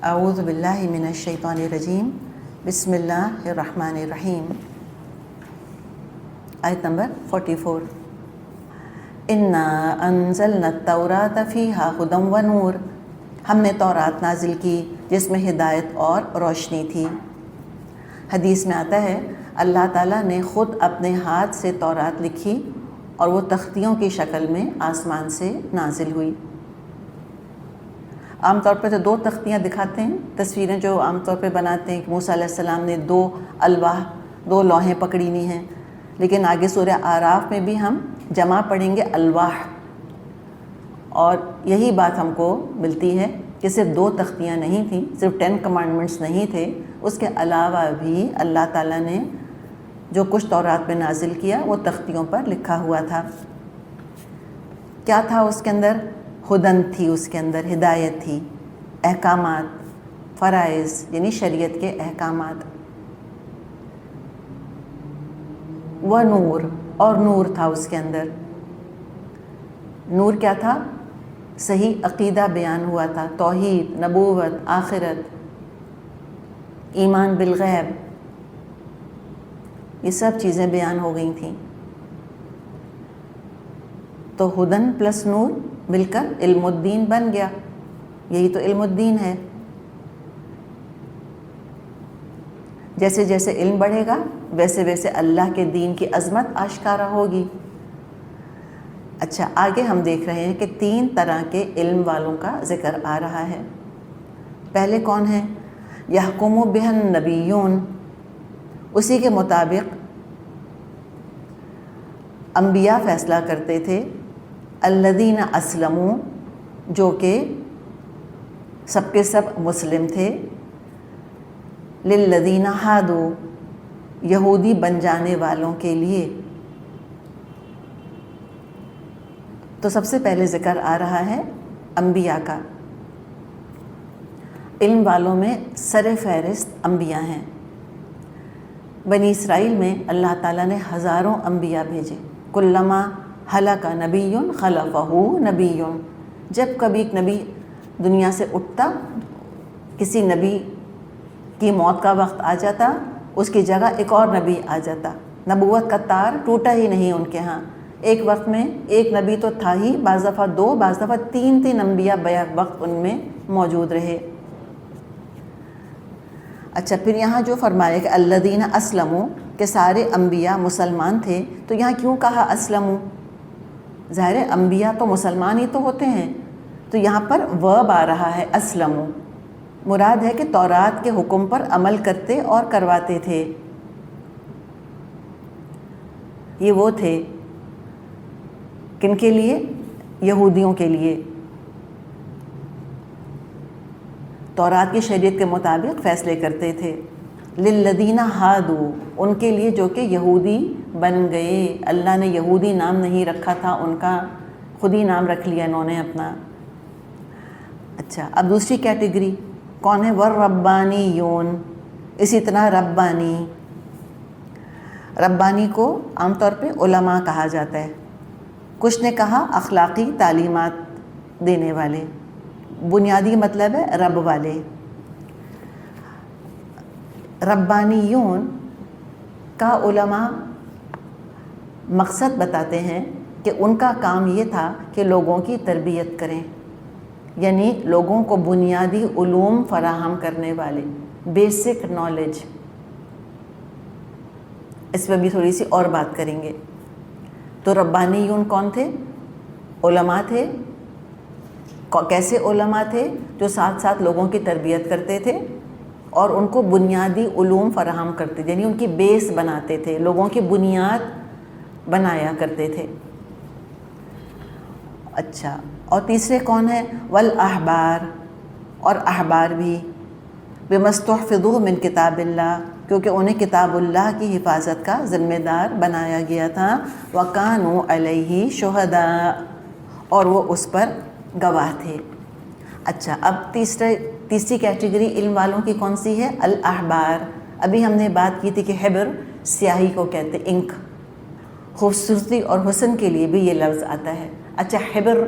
اعوذ باللہ من الشیطان الرجیم بسم اللہ الرحمن الرحیم. آیت نمبر 44. انا انزلنا التوراۃ فیہا ھدی و نور. ہم نے تورات نازل کی جس میں ہدایت اور روشنی تھی. حدیث میں آتا ہے اللہ تعالیٰ نے خود اپنے ہاتھ سے تورات لکھی اور وہ تختیوں کی شکل میں آسمان سے نازل ہوئی. عام طور پہ تو 2 تختیاں دکھاتے ہیں، تصویریں جو عام طور پہ بناتے ہیں کہ موسیٰ علیہ السلام نے 2 الواح 2 لوحیں پکڑی ہوئی ہیں، لیکن آگے سورہ اعراف میں بھی ہم جمع پڑھیں گے الواح، اور یہی بات ہم کو ملتی ہے کہ صرف 2 تختیاں نہیں تھیں، صرف 10 کمانڈمنٹس نہیں تھے، اس کے علاوہ بھی اللہ تعالیٰ نے جو کچھ تورات میں نازل کیا وہ تختیوں پر لکھا ہوا تھا. کیا تھا اس کے اندر؟ ہدن تھی، اس کے اندر ہدایت تھی، احکامات، فرائض یعنی شریعت کے احکامات. وہ نور، اور نور تھا اس کے اندر. نور کیا تھا؟ صحیح عقیدہ بیان ہوا تھا، توحید، نبوت، آخرت، ایمان بالغیب، یہ سب چیزیں بیان ہو گئی تھیں. تو ہدن پلس نور مل کر علم الدین بن گیا. یہی تو علم الدین ہے. جیسے جیسے علم بڑھے گا ویسے ویسے اللہ کے دین کی عظمت آشکارا ہوگی. اچھا، آگے ہم دیکھ رہے ہیں کہ 3 طرح کے علم والوں کا ذکر آ رہا ہے. پہلے کون ہیں؟ یحکم بہ النبیون، اسی کے مطابق انبیاء فیصلہ کرتے تھے. الذین اسلموا، جو کہ سب کے سب مسلم تھے. للذین ہادوا، یہودی بن جانے والوں کے لیے. تو سب سے پہلے ذکر آ رہا ہے انبیاء کا. علم والوں میں سر فہرست انبیاء ہیں. بنی اسرائیل میں اللہ تعالیٰ نے ہزاروں انبیاء بھیجے. کلما ہلک نبی خلفہ نبی، جب کبھی ایک نبی دنیا سے اٹھتا، کسی نبی کی موت کا وقت آ جاتا، اس کی جگہ ایک اور نبی آ جاتا. نبوت کا تار ٹوٹا ہی نہیں ان کے ہاں. ایک وقت میں ایک نبی تو تھا ہی، بعض دفعہ 2، بعض دفعہ 3 انبیاء بیک وقت ان میں موجود رہے. اچھا، پھر یہاں جو فرمایا کہ الذین اسلموا، کہ سارے انبیاء مسلمان تھے، تو یہاں کیوں کہا اسلموا؟ ظاہر ہے انبیاء تو مسلمان ہی تو ہوتے ہیں، تو یہاں پر ورب آ رہا ہے اسلموا. مراد ہے کہ تورات کے حکم پر عمل کرتے اور کرواتے تھے. یہ وہ تھے کن کے لیے؟ یہودیوں کے لیے. تورات کی شریعت کے مطابق فیصلے کرتے تھے. للذین ہادوا، ان کے لیے جو کہ یہودی بن گئے. اللہ نے یہودی نام نہیں رکھا تھا ان کا، خود ہی نام رکھ لیا انہوں نے اپنا. اچھا، اب دوسری کیٹیگری کون ہے؟ والربانیون. اسی طرح ربانی. ربانی کو عام طور پہ علماء کہا جاتا ہے. کچھ نے کہا اخلاقی تعلیمات دینے والے، بنیادی مطلب ہے رب والے. ربانیون کا علماء مقصد بتاتے ہیں کہ ان کا کام یہ تھا کہ لوگوں کی تربیت کریں، یعنی لوگوں کو بنیادی علوم فراہم کرنے والے، بیسک نالج. اس پہ بھی تھوڑی سی اور بات کریں گے. تو ربانیون کون تھے؟ علماء تھے. کیسے علماء تھے؟ جو ساتھ ساتھ لوگوں کی تربیت کرتے تھے اور ان کو بنیادی علوم فراہم کرتے تھے، یعنی ان کی بیس بناتے تھے، لوگوں کی بنیاد بنایا کرتے تھے. اچھا، اور تیسرے کون ہیں؟ والاحبار، اور احبار بھی. بما استحفظوا من کتاب اللہ، کیونکہ انہیں کتاب اللہ کی حفاظت کا ذمہ دار بنایا گیا تھا. وکانوا علیہ شہداء، اور وہ اس پر گواہ تھے. اچھا، اب تیسری کیٹیگری علم والوں کی کون سی ہے؟ الاحبار. ابھی ہم نے بات کی تھی کہ حبر سیاہی کو کہتے، انک. خوبصورتی اور حسن کے لیے بھی یہ لفظ آتا ہے. اچھا، حبر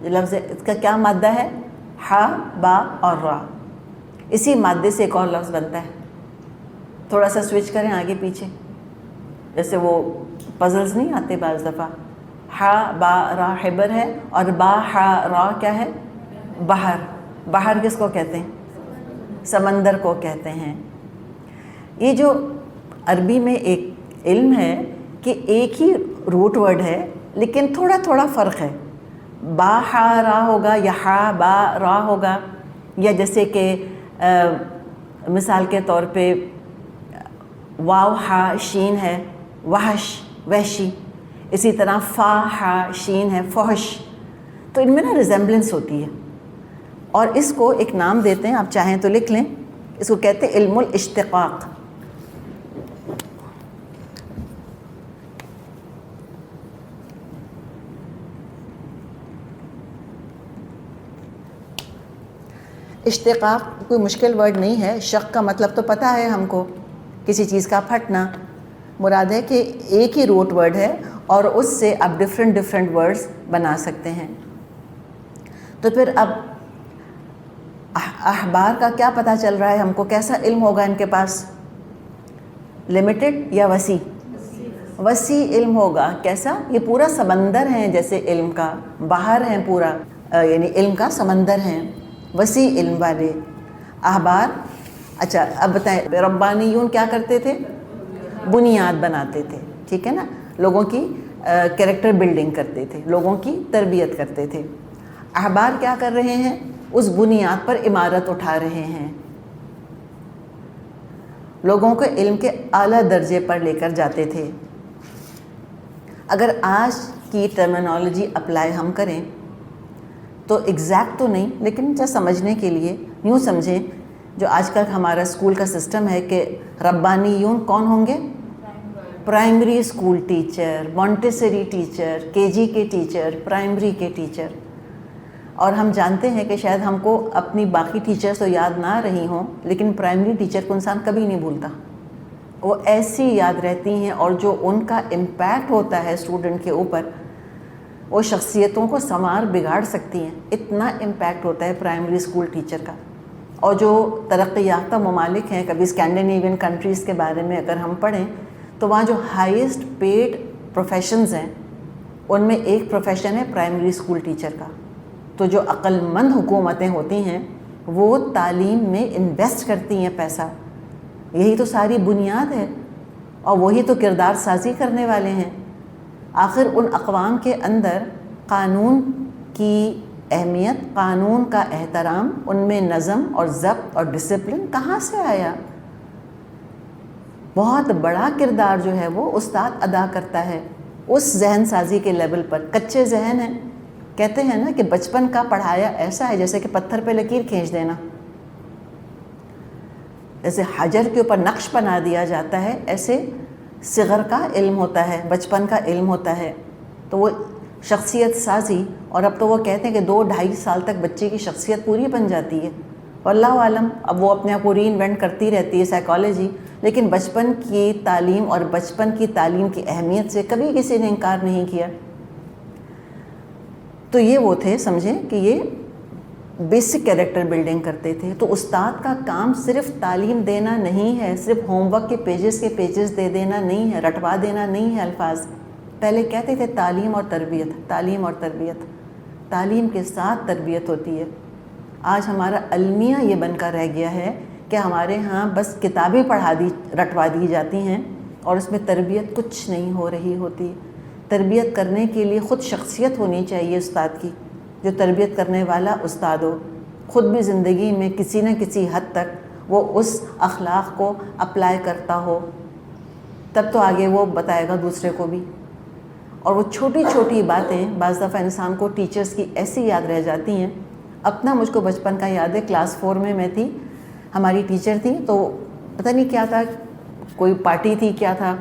لفظ اس کا کیا مادہ ہے؟ ہا، با اور را. اسی مادے سے ایک اور لفظ بنتا ہے. تھوڑا سا سوئچ کریں آگے پیچھے, جیسے وہ پزلز نہیں آتے بعض دفعہ, ہا با را حبر ہے اور با ہا را کیا ہے, بحر. بحر کس کو کہتے ہیں؟ سمندر کو کہتے ہیں. یہ جو عربی میں ایک علم ہے کہ ایک ہی روٹ ورڈ ہے لیکن تھوڑا تھوڑا فرق ہے. با ہا را ہوگا یا ہا با را ہوگا, یا جیسے کہ مثال کے طور پہ واو ہا شین ہے وحش وحشی, اسی طرح فا ہا شین ہے فحش. تو ان میں نا ریزمبلنس ہوتی ہے, اور اس کو ایک نام دیتے ہیں, آپ چاہیں تو لکھ لیں, اس کو کہتے ہیں علم الاشتقاق. اشتقاق کوئی مشکل ورڈ نہیں ہے. شق کا مطلب تو پتہ ہے ہم کو, کسی چیز کا پھٹنا. مراد ہے کہ ایک ہی روٹ ورڈ ہے اور اس سے آپ ڈفرینٹ ورڈز بنا سکتے ہیں. تو پھر اب احبار کا کیا پتہ چل رہا ہے ہم کو, کیسا علم ہوگا ان کے پاس؟ لمیٹڈ یا وسیع؟ وسیع علم ہوگا. کیسا؟ یہ پورا سمندر ہے جیسے علم کا, باہر ہیں پورا, یعنی علم کا سمندر ہیں, وسیع علم والے احبار. اچھا اب بتائیں, ربانیون کیا کرتے تھے؟ بنیاد بناتے تھے, ٹھیک ہے نا, لوگوں کی کریکٹر بلڈنگ کرتے تھے, لوگوں کی تربیت کرتے تھے. احبار کیا کر رہے ہیں؟ اس بنیاد پر عمارت اٹھا رہے ہیں, لوگوں کو علم کے اعلیٰ درجے پر لے کر جاتے تھے. اگر آج کی ٹرمینالوجی اپلائی ہم کریں تو ایگزیکٹ تو نہیں, لیکن جب سمجھنے کے لیے یوں سمجھیں, جو آج کل ہمارا اسکول کا سسٹم ہے کہ ربانیون کون ہوں گے؟ Primary school teacher, Montessori teacher, کے جی کے ٹیچر, پرائمری کے ٹیچر. اور ہم جانتے ہیں کہ شاید ہم کو اپنی باقی ٹیچرز تو یاد نہ رہی ہوں, لیکن پرائمری ٹیچر کو انسان کبھی نہیں بھولتا, وہ ایسی یاد رہتی ہیں, اور جو ان کا امپیکٹ ہوتا ہے اسٹوڈنٹ کے اوپر, وہ شخصیتوں کو سنوار بگاڑ سکتی ہیں. اتنا امپیکٹ ہوتا ہے پرائمری اسکول ٹیچر کا. اور جو ترقی یافتہ ممالک ہیں, کبھی اسکینڈینیوین کنٹریز کے بارے میں اگر ہم پڑھیں تو وہاں جو ہائیسٹ پیڈ پروفیشنز ہیں ان میں ایک پروفیشن ہے پرائمری اسکول ٹیچر کا. تو جو عقل مند حکومتیں ہوتی ہیں وہ تعلیم میں انویسٹ کرتی ہیں پیسہ, یہی تو ساری بنیاد ہے, اور وہی تو کردار سازی کرنے والے ہیں. آخر ان اقوام کے اندر قانون کی اہمیت, قانون کا احترام, ان میں نظم اور ضبط اور ڈسپلن کہاں سے آیا؟ بہت بڑا کردار جو ہے وہ استاد ادا کرتا ہے اس ذہن سازی کے لیول پر. کچے ذہن ہیں, کہتے ہیں نا کہ بچپن کا پڑھایا ایسا ہے جیسے کہ پتھر پہ لکیر کھینچ دینا, جیسے حجر کے اوپر نقش بنا دیا جاتا ہے, ایسے صغر کا علم ہوتا ہے, بچپن کا علم ہوتا ہے. تو وہ شخصیت سازی, اور اب تو وہ کہتے ہیں کہ 2-2.5 سال تک بچے کی شخصیت پوری بن جاتی ہے. واللہ عالم, اب وہ اپنے آپ کو ری انوینٹ کرتی رہتی ہے سائیکالوجی, لیکن بچپن کی تعلیم اور بچپن کی تعلیم کی اہمیت سے کبھی کسی نے انکار نہیں کیا. تو یہ وہ تھے, سمجھیں کہ یہ بیسک کیریکٹر بلڈنگ کرتے تھے. تو استاد کا کام صرف تعلیم دینا نہیں ہے, صرف ہوم ورک کے پیجز دے دینا نہیں ہے, رٹوا دینا نہیں ہے الفاظ. پہلے کہتے تھے تعلیم اور تربیت, تعلیم اور تربیت, تعلیم کے ساتھ تربیت ہوتی ہے. آج ہمارا المیہ یہ بن کر رہ گیا ہے کہ ہمارے ہاں بس کتابیں رٹوا دی جاتی ہیں اور اس میں تربیت کچھ نہیں ہو رہی ہوتی. تربیت کرنے کے لیے خود شخصیت ہونی چاہیے استاد کی, جو تربیت کرنے والا استاد ہو, خود بھی زندگی میں کسی نہ کسی حد تک وہ اس اخلاق کو اپلائی کرتا ہو, تب تو آگے وہ بتائے گا دوسرے کو بھی. اور وہ چھوٹی چھوٹی باتیں بعض دفعہ انسان کو ٹیچرز کی ایسی یاد رہ جاتی ہیں. اپنا مجھ کو بچپن کا یاد ہے, کلاس 4 میں تھی, ہماری ٹیچر تھی, تو پتہ نہیں کیا تھا, کوئی پارٹی تھی کیا تھا,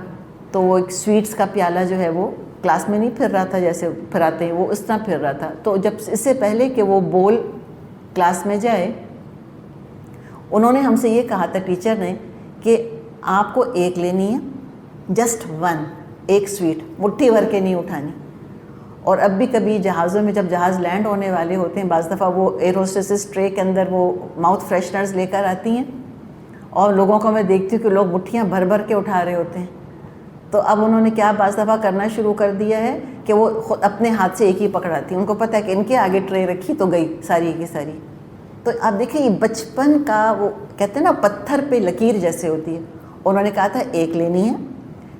تو وہ ایک سویٹس کا پیالہ جو ہے وہ کلاس میں نہیں پھر رہا تھا جیسے پھراتے ہیں, وہ اس طرح پھر رہا تھا. تو جب اس سے پہلے کہ وہ بول کلاس میں جائے, انہوں نے ہم سے یہ کہا تھا ٹیچر نے کہ آپ کو ایک لینی ہے, جسٹ 1, ایک سویٹ, مٹھی بھر کے نہیں اٹھانی. اور اب بھی کبھی جہازوں میں جب جہاز لینڈ ہونے والے ہوتے ہیں بعض دفعہ وہ ایئر ہوسٹسز ٹرے کے اندر وہ ماؤتھ فریشنرز لے کر آتی ہیں اور لوگوں کو میں دیکھتی ہوں کہ لوگ مٹھیاں بھر بھر کے اٹھا رہے ہوتے ہیں. تو اب انہوں نے کیا بعض دفعہ کرنا شروع کر دیا ہے کہ وہ خود اپنے ہاتھ سے ایک ہی پکڑاتی ہیں. ان کو پتہ ہے کہ ان کے آگے ٹرے رکھی تو گئی ساری کی ساری. تو آپ دیکھیں یہ بچپن کا وہ کہتے ہیں نا پتھر پہ لکیر جیسے ہوتی ہے. انہوں نے کہا تھا ایک لینی ہے.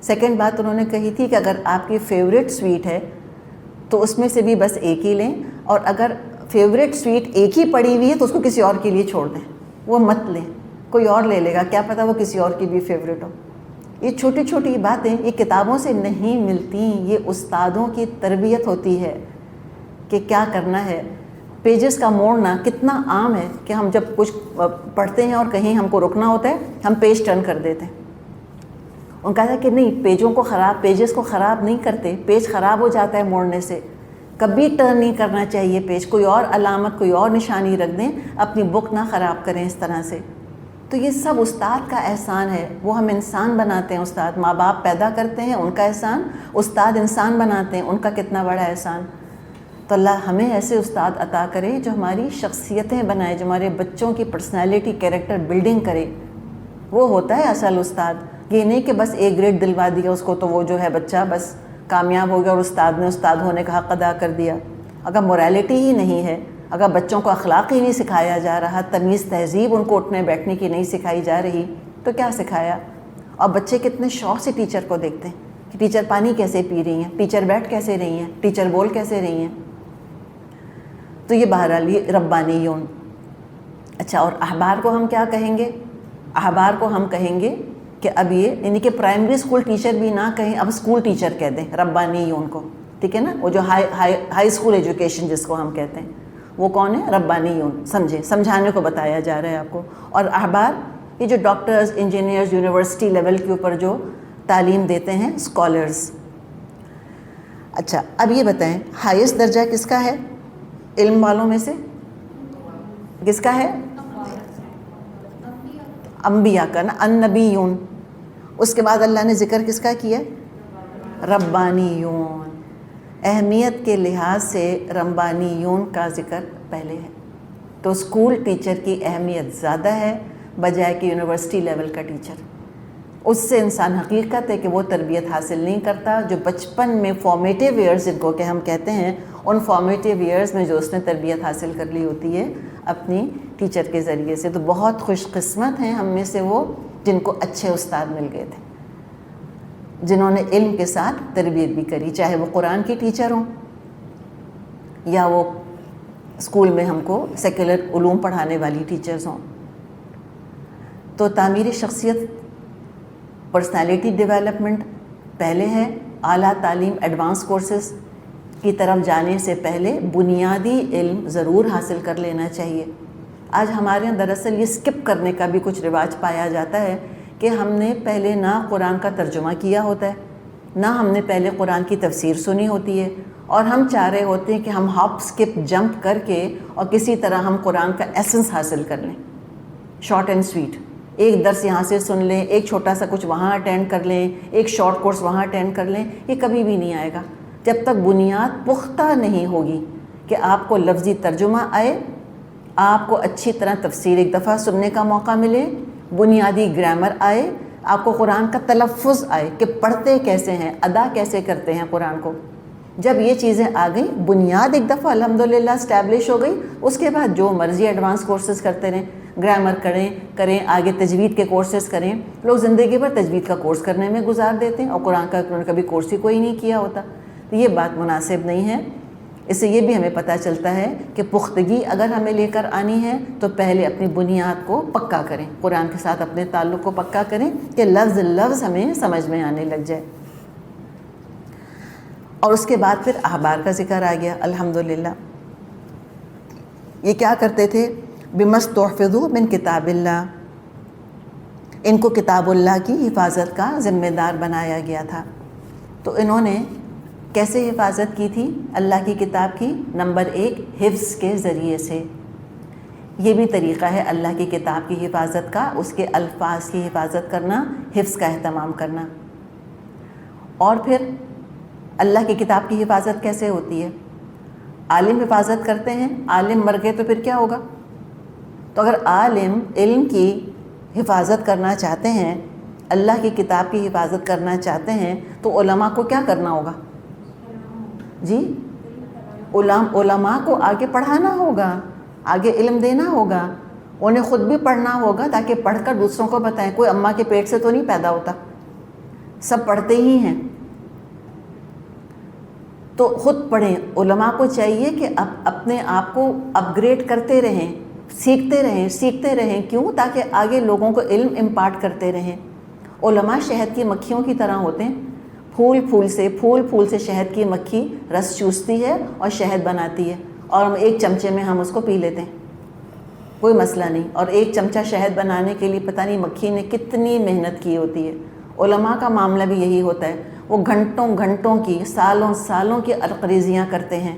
سیکنڈ بات انہوں نے کہی تھی کہ اگر آپ کی فیوریٹ سویٹ ہے تو اس میں سے بھی بس ایک ہی لیں, اور اگر فیوریٹ سویٹ ایک ہی پڑی ہوئی ہے تو اس کو کسی اور کے لیے چھوڑ دیں, وہ مت لیں, کوئی اور لے لے گا, کیا پتہ وہ کسی اور کی بھی فیوریٹ ہو. یہ چھوٹی چھوٹی باتیں یہ کتابوں سے نہیں ملتی, یہ استادوں کی تربیت ہوتی ہے کہ کیا کرنا ہے. پیجز کا موڑنا کتنا عام ہے کہ ہم جب کچھ پڑھتے ہیں اور کہیں ہم کو رکنا ہوتا ہے ہم پیج ٹرن کر دیتے ہیں. ان کا ہے کہ نہیں, پیجز کو خراب نہیں کرتے, پیج خراب ہو جاتا ہے موڑنے سے. کبھی ٹرن نہیں کرنا چاہیے پیج, کوئی اور علامت کوئی اور نشانی رکھ دیں, اپنی بک نہ خراب کریں اس طرح سے. تو یہ سب استاد کا احسان ہے, وہ ہم انسان بناتے ہیں. استاد ماں باپ پیدا کرتے ہیں ان کا احسان, استاد انسان بناتے ہیں ان کا کتنا بڑا احسان. تو اللہ ہمیں ایسے استاد عطا کرے جو ہماری شخصیتیں بنائے, جو ہمارے بچوں کی پرسنالٹی کیریکٹر بلڈنگ کرے. وہ ہوتا ہے اصل استاد. یہ نہیں کہ بس ایک گریڈ دلوا دیا اس کو تو وہ جو ہے بچہ بس کامیاب ہو گیا اور استاد نے استاد ہونے کا حق ادا کر دیا. اگر موریلٹی ہی نہیں ہے, اگر بچوں کو اخلاق ہی نہیں سکھایا جا رہا, تمیز تہذیب ان کو اٹھنے بیٹھنے کی نہیں سکھائی جا رہی, تو کیا سکھایا. اور بچے کتنے شوق سے ٹیچر کو دیکھتے ہیں کہ ٹیچر پانی کیسے پی رہی ہیں, ٹیچر بیٹھ کیسے رہی ہیں, ٹیچر بول کیسے رہی ہیں. تو یہ بہرحال یہ ربانیون. اچھا, اور احبار کو ہم کیا کہیں گے؟ احبار کو ہم کہیں گے کہ اب یہ یعنی کہ پرائمری اسکول ٹیچر بھی نہ کہیں, اب اسکول ٹیچر کہہ دیں ربانیون کو, ٹھیک ہے نا. وہ جو ہائی اسکول ایجوکیشن جس کو ہم کہتے ہیں وہ کون ہے؟ ربانیون. سمجھیں, سمجھانے کو بتایا جا رہا ہے آپ کو. اور احبار یہ جو ڈاکٹرز, انجینئرز, یونیورسٹی لیول کے اوپر جو تعلیم دیتے ہیں, اسکالرز. اچھا, اب یہ بتائیں ہائیسٹ درجہ کس کا ہے علم والوں میں سے؟ کس کا ہے؟ انبیاء کا نا, النبیون. اس کے بعد اللہ نے ذکر کس کا کیا؟ ربانیون. اہمیت کے لحاظ سے ربانیون کا ذکر پہلے ہے. تو اسکول ٹیچر کی اہمیت زیادہ ہے بجائے کہ یونیورسٹی لیول کا ٹیچر. اس سے انسان حقیقت ہے کہ وہ تربیت حاصل نہیں کرتا جو بچپن میں فارمیٹیو ایئرز جن کو کہ ہم کہتے ہیں, ان فارمیٹیو ایئرز میں جو اس نے تربیت حاصل کر لی ہوتی ہے اپنی ٹیچر کے ذریعے سے. تو بہت خوش قسمت ہیں ہم میں سے وہ جن کو اچھے استاد مل گئے تھے, جنہوں نے علم کے ساتھ تربیت بھی کری, چاہے وہ قرآن کی ٹیچر ہوں یا وہ اسکول میں ہم کو سیکولر علوم پڑھانے والی ٹیچرز ہوں. تو تعمیر شخصیت, پرسنالٹی ڈیولپمنٹ پہلے ہے. اعلیٰ تعلیم, ایڈوانس کورسز کی طرف جانے سے پہلے بنیادی علم ضرور حاصل کر لینا چاہیے. آج ہمارے یہاں دراصل یہ اسکپ کرنے کا بھی کچھ رواج پایا جاتا ہے کہ ہم نے پہلے نہ قرآن کا ترجمہ کیا ہوتا ہے, نہ ہم نے پہلے قرآن کی تفسیر سنی ہوتی ہے, اور ہم چاہ رہے ہوتے ہیں کہ ہم ہاپ اسکپ جمپ کر کے اور کسی طرح ہم قرآن کا ایسنس حاصل کر لیں, شارٹ اینڈ سویٹ. ایک درس یہاں سے سن لیں, ایک چھوٹا سا کچھ وہاں اٹینڈ کر لیں, ایک شارٹ کورس وہاں اٹینڈ کر لیں. یہ کبھی بھی نہیں آئے گا جب تک بنیاد پختہ نہیں ہوگی کہ آپ کو لفظی ترجمہ آئے, آپ کو اچھی طرح تفسیر ایک دفعہ سننے کا موقع ملے, بنیادی گرامر آئے, آپ کو قرآن کا تلفظ آئے کہ پڑھتے کیسے ہیں, ادا کیسے کرتے ہیں قرآن کو. جب یہ چیزیں آ گئیں, بنیاد ایک دفعہ الحمدللہ اسٹیبلش ہو گئی, اس کے بعد جو مرضی ایڈوانس کورسز کرتے رہیں, گرامر کریں, آگے تجوید کے کورسز کریں. لوگ زندگی بھر تجوید کا کورس کرنے میں گزار دیتے ہیں اور قرآن کا انہوں نے کبھی کورس ہی کوئی نہیں کیا ہوتا. تو یہ بات مناسب نہیں ہے. اس سے یہ بھی ہمیں پتہ چلتا ہے کہ پختگی اگر ہمیں لے کر آنی ہے تو پہلے اپنی بنیاد کو پکا کریں, قرآن کے ساتھ اپنے تعلق کو پکا کریں کہ لفظ لفظ ہمیں سمجھ میں آنے لگ جائے. اور اس کے بعد پھر احبار کا ذکر آ گیا. الحمدللہ یہ کیا کرتے تھے؟ بمستحفظوا من کتاب اللہ, ان کو کتاب اللہ کی حفاظت کا ذمہ دار بنایا گیا تھا. تو انہوں نے کیسے حفاظت کی تھی اللہ کی کتاب کی؟ نمبر 1, حفظ کے ذریعے سے. یہ بھی طریقہ ہے اللہ کی کتاب کی حفاظت کا, اس کے الفاظ کی حفاظت کرنا, حفظ کا اہتمام کرنا. اور پھر اللہ کی کتاب کی حفاظت کیسے ہوتی ہے؟ عالم حفاظت کرتے ہیں، عالم مر گئے تو پھر کیا ہوگا؟ تو اگر عالم علم کی حفاظت کرنا چاہتے ہیں، اللہ کی کتاب کی حفاظت کرنا چاہتے ہیں، تو علماء کو کیا کرنا ہوگا؟ جی، علماء کو آگے پڑھانا ہوگا، آگے علم دینا ہوگا، انہیں خود بھی پڑھنا ہوگا تاکہ پڑھ کر دوسروں کو بتائیں۔ کوئی اماں کے پیٹ سے تو نہیں پیدا ہوتا، سب پڑھتے ہی ہیں، تو خود پڑھیں۔ علماء کو چاہیے کہ اپنے آپ کو اپ گریڈ کرتے رہیں، سیکھتے رہیں۔ کیوں؟ تاکہ آگے لوگوں کو علم امپارٹ کرتے رہیں۔ علماء شہد کی مکھیوں کی طرح ہوتے ہیں، پھول سے شہد کی مکھی رس چوستی ہے اور شہد بناتی ہے، اور ہم ایک چمچے میں ہم اس کو پی لیتے ہیں، کوئی مسئلہ نہیں۔ اور ایک چمچہ شہد بنانے کے لیے پتہ نہیں مکھی نے کتنی محنت کی ہوتی ہے۔ علماء کا معاملہ بھی یہی ہوتا ہے، وہ گھنٹوں کی، سالوں کی القریزیاں کرتے ہیں،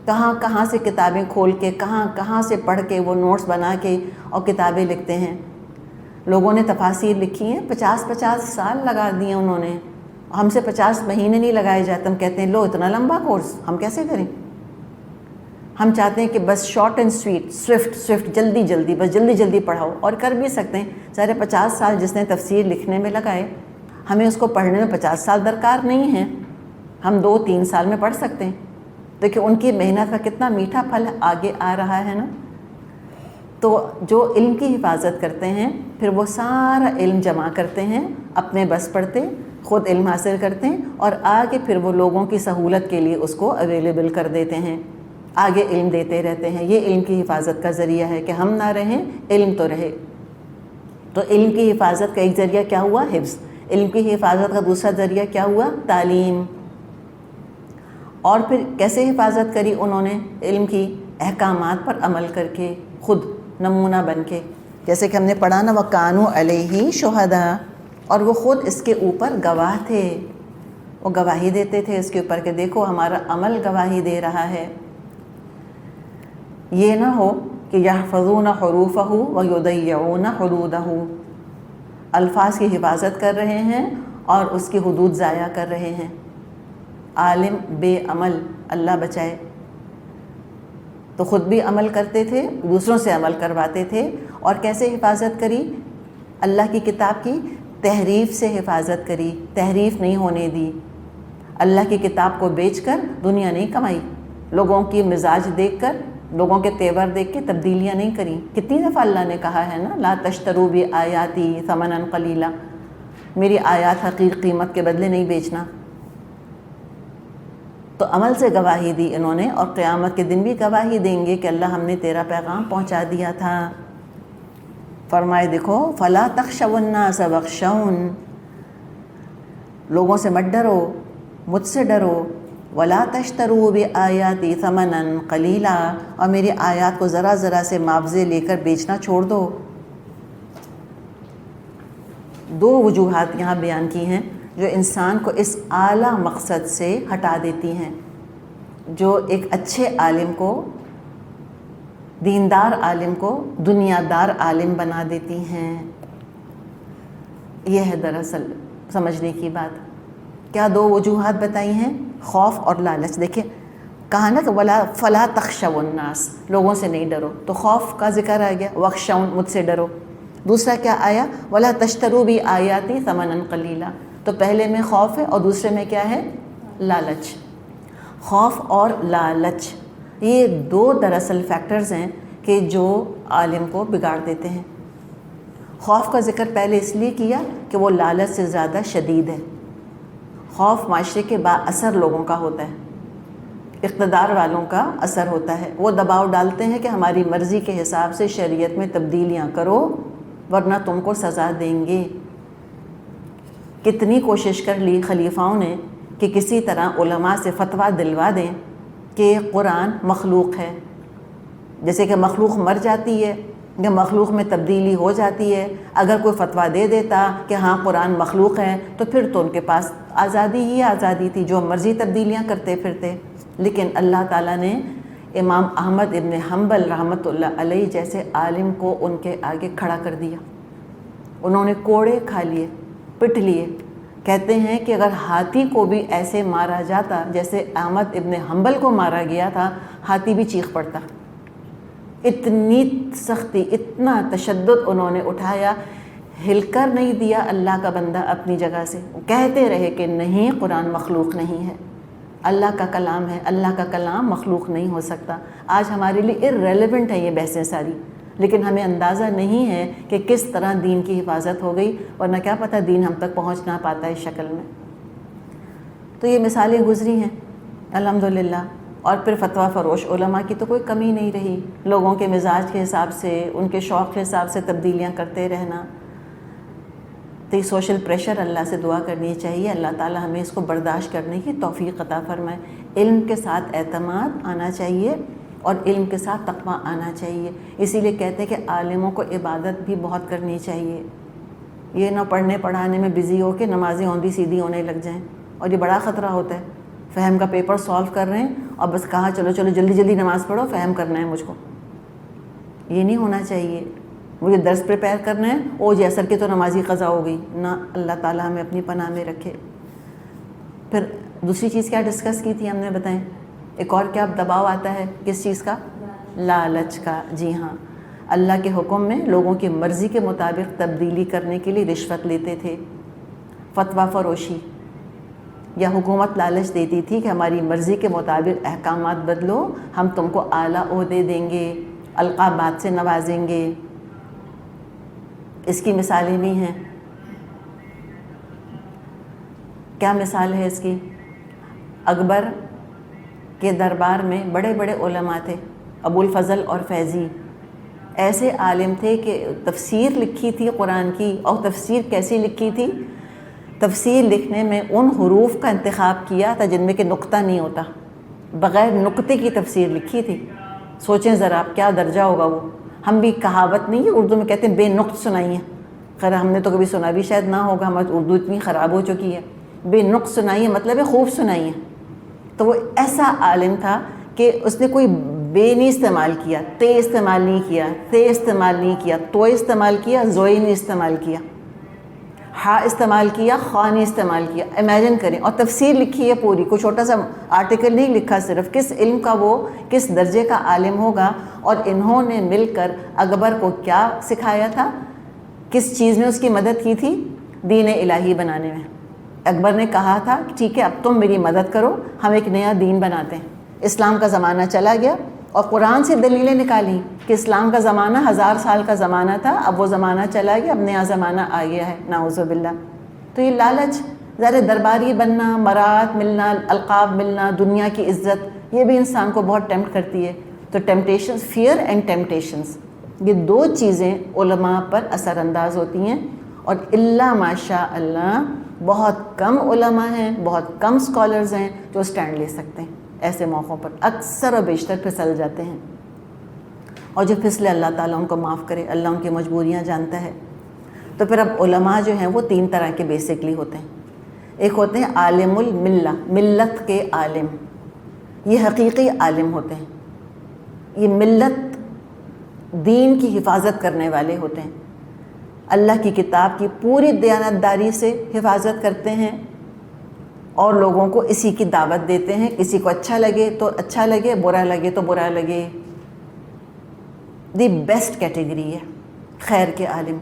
کہاں سے کتابیں کھول کے، کہاں سے پڑھ کے وہ نوٹس بنا کے اور کتابیں لکھتے ہیں۔ لوگوں نے تفاسیر لکھی ہیں، 50 سال لگا دیے انہوں نے، ہم سے 50 مہینے نہیں لگائے جاتے۔ ہم کہتے ہیں لو اتنا لمبا کورس ہم کیسے کریں؟ ہم چاہتے ہیں کہ بس شارٹ اینڈ سویٹ، سوئفٹ، جلدی بس جلدی پڑھاؤ، اور کر بھی سکتے ہیں۔ سارے 50 سال جس نے تفسیر لکھنے میں لگائے، ہمیں اس کو پڑھنے میں 50 سال درکار نہیں ہے، ہم 2-3 سال میں پڑھ سکتے ہیں۔ دیکھیں ان کی محنت کا کتنا میٹھا پھل آگے آ رہا ہے نا۔ تو جو علم کی حفاظت کرتے ہیں، پھر وہ سارا علم جمع کرتے ہیں، اپنے بس پڑھتے، خود علم حاصل کرتے ہیں، اور آگے پھر وہ لوگوں کی سہولت کے لیے اس کو اویلیبل کر دیتے ہیں، آگے علم دیتے رہتے ہیں۔ یہ علم کی حفاظت کا ذریعہ ہے کہ ہم نہ رہیں، علم تو رہے۔ تو علم کی حفاظت کا ایک ذریعہ کیا ہوا؟ حفظ۔ علم کی حفاظت کا دوسرا ذریعہ کیا ہوا؟ تعلیم۔ اور پھر کیسے حفاظت کری انہوں نے علم کی؟ احکامات پر عمل کر کے، خود نمونہ بن کے، جیسے کہ ہم نے پڑھا نا وَكَانُوا عَلَيْهِ شُهَدَاءَ، اور وہ خود اس کے اوپر گواہ تھے، وہ گواہی دیتے تھے اس کے اوپر کہ دیکھو ہمارا عمل گواہی دے رہا ہے۔ یہ نہ ہو کہ يَحْفَظُونَ حُرُوفَهُ وَيُضَيِّعُونَ حُدُودَهُ، الفاظ کی حفاظت کر رہے ہیں اور اس کی حدود ضائع کر رہے ہیں۔ عالم بے عمل، اللہ بچائے، تو خود بھی عمل کرتے تھے، دوسروں سے عمل کرواتے تھے۔ اور کیسے حفاظت کری؟ اللہ کی کتاب کی تحریف سے حفاظت کری، تحریف نہیں ہونے دی۔ اللہ کی کتاب کو بیچ کر دنیا نہیں کمائی، لوگوں کی مزاج دیکھ کر، لوگوں کے تیور دیکھ کے تبدیلیاں نہیں کریں۔ کتنی دفعہ اللہ نے کہا ہے نا، لا تشتروا بآیاتی ثمنا قلیلا، میری آیات حقیر قیمت کے بدلے نہیں بیچنا۔ تو عمل سے گواہی دی انہوں نے، اور قیامت کے دن بھی گواہی دیں گے کہ اللہ ہم نے تیرا پیغام پہنچا دیا تھا۔ فرمائے دیکھو فلا تخشوا الناس واخشون، لوگوں سے مت ڈرو، مجھ سے ڈرو۔ ولا تشتروا بآیاتی ثمنا قلیلا، اور میری آیات کو ذرا سے معاوضے لے کر بیچنا چھوڑ دو۔ دو وجوہات یہاں بیان کی ہیں جو انسان کو اس اعلیٰ مقصد سے ہٹا دیتی ہیں، جو ایک اچھے عالم کو، دیندار عالم کو دنیا دار عالم بنا دیتی ہیں۔ یہ ہے دراصل سمجھنے کی بات۔ کیا دو وجوہات بتائی ہیں؟ خوف اور لالچ۔ دیکھیں کہا نا کہ فلا تخشوا الناس، لوگوں سے نہیں ڈرو، تو خوف کا ذکر آ گیا، واخشون مجھ سے ڈرو۔ دوسرا کیا آیا؟ ولا تشتروا بآیاتی ثمنا قلیلا، تو پہلے میں خوف ہے اور دوسرے میں کیا ہے؟ لالچ۔ خوف اور لالچ یہ دو دراصل فیکٹرز ہیں کہ جو عالم کو بگاڑ دیتے ہیں۔ خوف کا ذکر پہلے اس لیے کیا کہ وہ لالچ سے زیادہ شدید ہے۔ خوف معاشرے کے با اثر لوگوں کا ہوتا ہے، اقتدار والوں کا اثر ہوتا ہے، وہ دباؤ ڈالتے ہیں کہ ہماری مرضی کے حساب سے شریعت میں تبدیلیاں کرو ورنہ تم کو سزا دیں گے۔ کتنی کوشش کر لی خلیفاؤں نے کہ کسی طرح علماء سے فتویٰ دلوا دیں کہ قرآن مخلوق ہے، جیسے کہ مخلوق مر جاتی ہے یا مخلوق میں تبدیلی ہو جاتی ہے۔ اگر کوئی فتویٰ دے دیتا کہ ہاں قرآن مخلوق ہے تو پھر تو ان کے پاس آزادی ہی آزادی تھی، جو مرضی تبدیلیاں کرتے پھرتے۔ لیکن اللہ تعالیٰ نے امام احمد ابن حنبل رحمۃ اللہ علیہ جیسے عالم کو ان کے آگے کھڑا کر دیا۔ انہوں نے کوڑے کھا لیے، پٹ لیے، کہتے ہیں کہ اگر ہاتھی کو بھی ایسے مارا جاتا جیسے احمد ابن حنبل کو مارا گیا تھا، ہاتھی بھی چیخ پڑتا. اتنی سختی، اتنا تشدد انہوں نے اٹھایا، ہل کر نہیں دیا اللہ کا بندہ اپنی جگہ سے. کہتے رہے کہ نہیں، قرآن مخلوق نہیں ہے، اللہ کا کلام ہے، اللہ کا کلام مخلوق نہیں ہو سکتا. آج ہمارے لیے ارریلیونٹ ہیں یہ بحثیں ساری، لیکن ہمیں اندازہ نہیں ہے کہ کس طرح دین کی حفاظت ہو گئی، ورنہ کیا پتہ دین ہم تک پہنچ نہ پاتا اس شکل میں. تو یہ مثالیں گزری ہیں الحمدللہ. اور پھر فتویٰ فروش علماء کی تو کوئی کمی نہیں رہی، لوگوں کے مزاج کے حساب سے، ان کے شوق کے حساب سے تبدیلیاں کرتے رہنا. تو یہ سوشل پریشر اللہ سے دعا کرنی چاہیے، اللہ تعالی ہمیں اس کو برداشت کرنے کی توفیق عطا فرمائے. علم کے ساتھ اعتماد آنا چاہیے اور علم کے ساتھ تقویٰ آنا چاہیے. اسی لیے کہتے ہیں کہ عالموں کو عبادت بھی بہت کرنی چاہیے. یہ نہ پڑھنے پڑھانے میں بزی ہو کے نمازیں اوندھی سیدھی ہونے لگ جائیں، اور یہ بڑا خطرہ ہوتا ہے. فہم کا پیپر سالو کر رہے ہیں اور بس کہا چلو چلو جلدی جلدی نماز پڑھو، فہم کرنا ہے مجھ کو. یہ نہیں ہونا چاہیے. مجھے درس پریپیئر کرنا ہے، او جی عصر کی تو نمازی قضا ہو گئی. نہ، اللہ تعالیٰ ہمیں اپنی پناہ میں رکھے. پھر دوسری چیز کیا ڈسکس کی تھی ہم نے، بتائیں. ایک اور کیا دباؤ آتا ہے، کس چیز کا؟ لالچ کا. جی ہاں، اللہ کے حکم میں لوگوں کی مرضی کے مطابق تبدیلی کرنے کے لیے رشوت لیتے تھے. فتویٰ فروشی، یا حکومت لالچ دیتی تھی کہ ہماری مرضی کے مطابق احکامات بدلو، ہم تم کو اعلیٰ عہدے دیں گے، القابات سے نوازیں گے. اس کی مثالیں بھی ہیں. کیا مثال ہے اس کی؟ اکبر کے دربار میں بڑے بڑے علماء تھے، ابو الفضل اور فیضی. ایسے عالم تھے کہ تفسیر لکھی تھی قرآن کی، اور تفسیر کیسی لکھی تھی؟ تفسیر لکھنے میں ان حروف کا انتخاب کیا تھا جن میں کہ نقطہ نہیں ہوتا، بغیر نقطے کی تفسیر لکھی تھی. سوچیں ذرا آپ کیا درجہ ہوگا وہ. ہم بھی کہاوت نہیں ہے اردو میں کہتے ہیں بے نقط سنائیے. خیر ہم نے تو کبھی سنا بھی شاید نہ ہوگا، ہماری اردو اتنی خراب ہو چکی ہے. بے نقط سنائیے مطلب ہے خوب سنائیے. تو وہ ایسا عالم تھا کہ اس نے کوئی بے نہیں استعمال کیا، تے استعمال نہیں کیا، تے استعمال نہیں کیا، تو استعمال کیا، زوئی نہیں استعمال کیا، ہا استعمال کیا، خواہ نہیں استعمال کیا. امیجن کریں. اور تفسیر لکھی ہے پوری، کوئی چھوٹا سا آرٹیکل نہیں لکھا صرف. کس علم کا وہ کس درجے کا عالم ہوگا. اور انہوں نے مل کر اکبر کو کیا سکھایا تھا، کس چیز میں اس کی مدد کی تھی؟ دین الہی بنانے میں. اکبر نے کہا تھا ٹھیک ہے اب تم میری مدد کرو، ہم ایک نیا دین بناتے ہیں. اسلام کا زمانہ چلا گیا اور قرآن سے دلیلیں نکالیں کہ اسلام کا زمانہ 1000 سال کا زمانہ تھا، اب وہ زمانہ چلا گیا، اب نیا زمانہ آ گیا ہے، نعوذ باللہ. تو یہ لالچ، ذرا درباری بننا، مرات ملنا، القاب ملنا، دنیا کی عزت، یہ بھی انسان کو بہت ٹیمپٹ کرتی ہے. تو ٹیمپٹیشنز، فیئر اینڈ ٹیمپٹیشنز، یہ دو چیزیں علماء پر اثر انداز ہوتی ہیں. اور اللہ ماشاء اللہ بہت کم علماء ہیں، بہت کم اسکالرز ہیں جو اسٹینڈ لے سکتے ہیں ایسے موقعوں پر. اکثر و بیشتر پھسل جاتے ہیں، اور جو پھسلے اللہ تعالیٰ ان کو معاف کرے، اللہ ان کی مجبوریاں جانتا ہے. تو پھر اب علماء جو ہیں وہ 3 طرح کے بیسکلی ہوتے ہیں. ایک ہوتے ہیں عالم الملہ، ملت کے عالم، یہ حقیقی عالم ہوتے ہیں. یہ ملت دین کی حفاظت کرنے والے ہوتے ہیں، اللہ کی کتاب کی پوری دیانتداری سے حفاظت کرتے ہیں اور لوگوں کو اسی کی دعوت دیتے ہیں. کسی کو اچھا لگے تو اچھا لگے، برا لگے تو برا لگے. دی بیسٹ کیٹیگری ہے خیر کے عالم.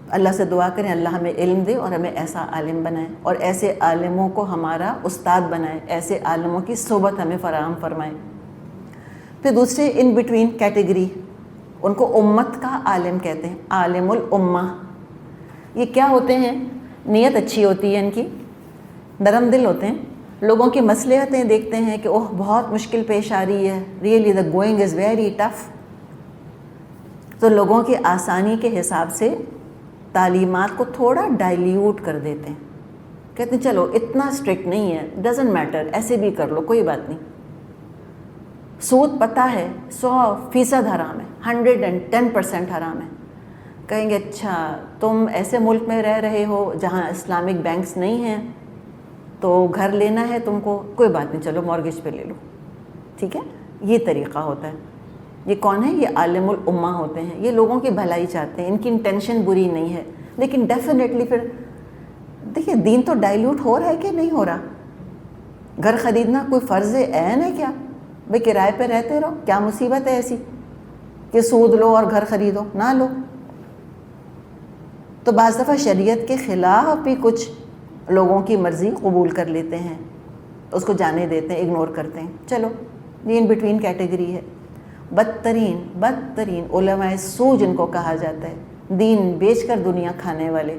اللہ سے دعا کریں اللہ ہمیں علم دے اور ہمیں ایسا عالم بنائے، اور ایسے عالموں کو ہمارا استاد بنائے، ایسے عالموں کی صحبت ہمیں فراہم فرمائے. پھر دوسرے ان بٹوین کیٹیگری، ان کو امت کا عالم کہتے ہیں، عالم الامہ. یہ کیا ہوتے ہیں؟ نیت اچھی ہوتی ہے ان کی، نرم دل ہوتے ہیں، لوگوں کی مصلحتیں دیکھتے ہیں کہ اوہ بہت مشکل پیش آ رہی ہے، really the going is very tough. تو لوگوں کی آسانی کے حساب سے تعلیمات کو تھوڑا ڈائلیوٹ کر دیتے ہیں. کہتے ہیں چلو اتنا اسٹرکٹ نہیں ہے، ڈزنٹ میٹر، ایسے بھی کر لو کوئی بات نہیں. سود پتہ ہے 100% حرام ہے، 110% حرام ہے. کہیں گے اچھا تم ایسے ملک میں رہ رہے ہو جہاں اسلامک بینکس نہیں ہیں تو گھر لینا ہے تم کو، کوئی بات نہیں چلو مورگیج پہ لے لو، ٹھیک ہے. یہ طریقہ ہوتا ہے. یہ کون ہے؟ یہ عالم الامہ ہوتے ہیں. یہ لوگوں کی بھلائی چاہتے ہیں، ان کی انٹینشن بری نہیں ہے، لیکن ڈیفینیٹلی پھر دیکھیے دین تو ڈائلیوٹ ہو رہا ہے کہ نہیں ہو رہا؟ گھر خریدنا کوئی فرض عین ہے کیا؟ بھئی کرائے پہ رہتے رہو، کیا مصیبت ہے ایسی کہ سود لو اور گھر خریدو؟ نہ لو۔ تو بعض دفعہ شریعت کے خلاف بھی کچھ لوگوں کی مرضی قبول کر لیتے ہیں، اس کو جانے دیتے ہیں، اگنور کرتے ہیں۔ چلو یہ ان بٹوین کیٹیگری ہے۔ بدترین علماء سو جن کو کہا جاتا ہے، دین بیچ کر دنیا کھانے والے،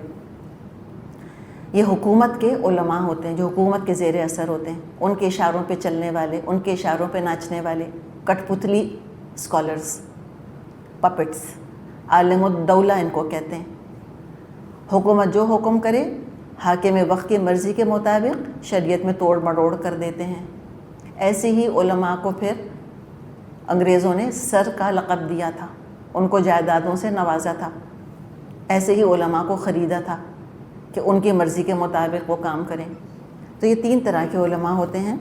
یہ حکومت کے علماء ہوتے ہیں جو حکومت کے زیر اثر ہوتے ہیں، ان کے اشاروں پہ چلنے والے، ان کے اشاروں پہ ناچنے والے، کٹ پتلی اسکالرز، پپٹس، عالم الدولہ ان کو کہتے ہیں۔ حکومت جو حکم کرے حاکم وقت کی مرضی کے مطابق شریعت میں توڑ مڑوڑ کر دیتے ہیں۔ ایسے ہی علماء کو پھر انگریزوں نے سر کا لقب دیا تھا، ان کو جائیدادوں سے نوازا تھا، ایسے ہی علماء کو خریدا تھا کہ ان کی مرضی کے مطابق وہ کام کریں۔ تو یہ 3 طرح کے علماء ہوتے ہیں۔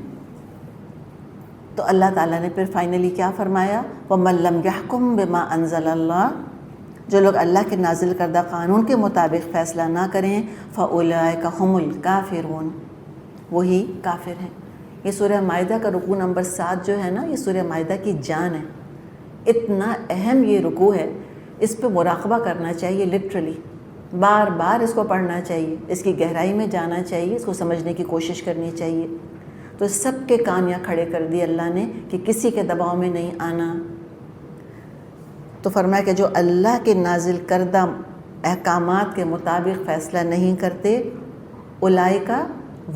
تو اللہ تعالیٰ نے پھر فائنلی کیا فرمایا؟ وَمَن لَّمْ يَحْكُم بِمَا أَنزَلَ اللَّهُ، جو لوگ اللہ کے نازل کردہ قانون کے مطابق فیصلہ نہ کریں، فَأُولَٰئِكَ هُمُ الْكَافِرُونَ، وہی کافر ہیں۔ یہ سورہ مائدہ کا رکوع نمبر 7 جو ہے نا، یہ سورہ مائدہ کی جان ہے، اتنا اہم یہ رکوع ہے، اس پہ مراقبہ کرنا چاہیے، لٹرلی بار بار اس کو پڑھنا چاہیے، اس کی گہرائی میں جانا چاہیے، اس کو سمجھنے کی کوشش کرنی چاہیے۔ تو سب کے کان یہاں کھڑے کر دیے اللہ نے کہ کسی کے دباؤ میں نہیں آنا۔ تو فرمایا کہ جو اللہ کے نازل کردہ احکامات کے مطابق فیصلہ نہیں کرتے، اولئکا،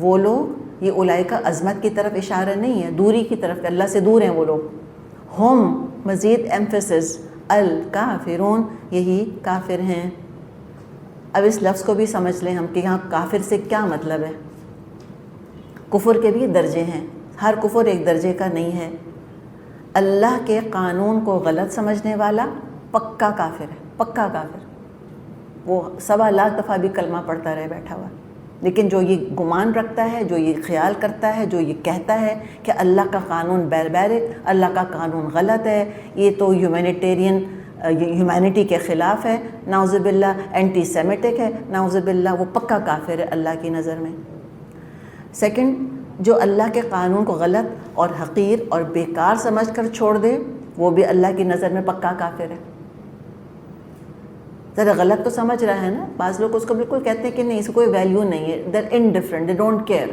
وہ لوگ، یہ اولئکا عظمت کی طرف اشارہ نہیں ہے، دوری کی طرف، کہ اللہ سے دور ہیں وہ لوگ، ہم مزید ایمفیسس الکافرون، یہی کافر ہیں۔ اب اس لفظ کو بھی سمجھ لیں ہم کہ یہاں کافر سے کیا مطلب ہے۔ کفر کے بھی درجے ہیں، ہر کفر ایک درجے کا نہیں ہے۔ اللہ کے قانون کو غلط سمجھنے والا پکا کافر ہے، پکا کافر، وہ 1.25 لاکھ دفعہ بھی کلمہ پڑھتا رہے بیٹھا ہوا، لیکن جو یہ گمان رکھتا ہے، جو یہ خیال کرتا ہے، جو یہ کہتا ہے کہ اللہ کا قانون بیربیرک، اللہ کا قانون غلط ہے، یہ تو ہیومینٹی کے خلاف ہے، نعوذ باللہ، اینٹی سیمیٹک ہے، نعوذ باللہ، وہ پکا کافر ہے اللہ کی نظر میں۔ سیکنڈ، جو اللہ کے قانون کو غلط اور حقیر اور بیکار سمجھ کر چھوڑ دے، وہ بھی اللہ کی نظر میں پکا کافر ہے۔ ذرا غلط تو سمجھ رہا ہے نا، بعض لوگ اس کو بالکل کہتے ہیں کہ نہیں، اس کو کوئی ویلیو نہیں ہے، دیر انڈیفرنٹ، دے ڈونٹ کیئر،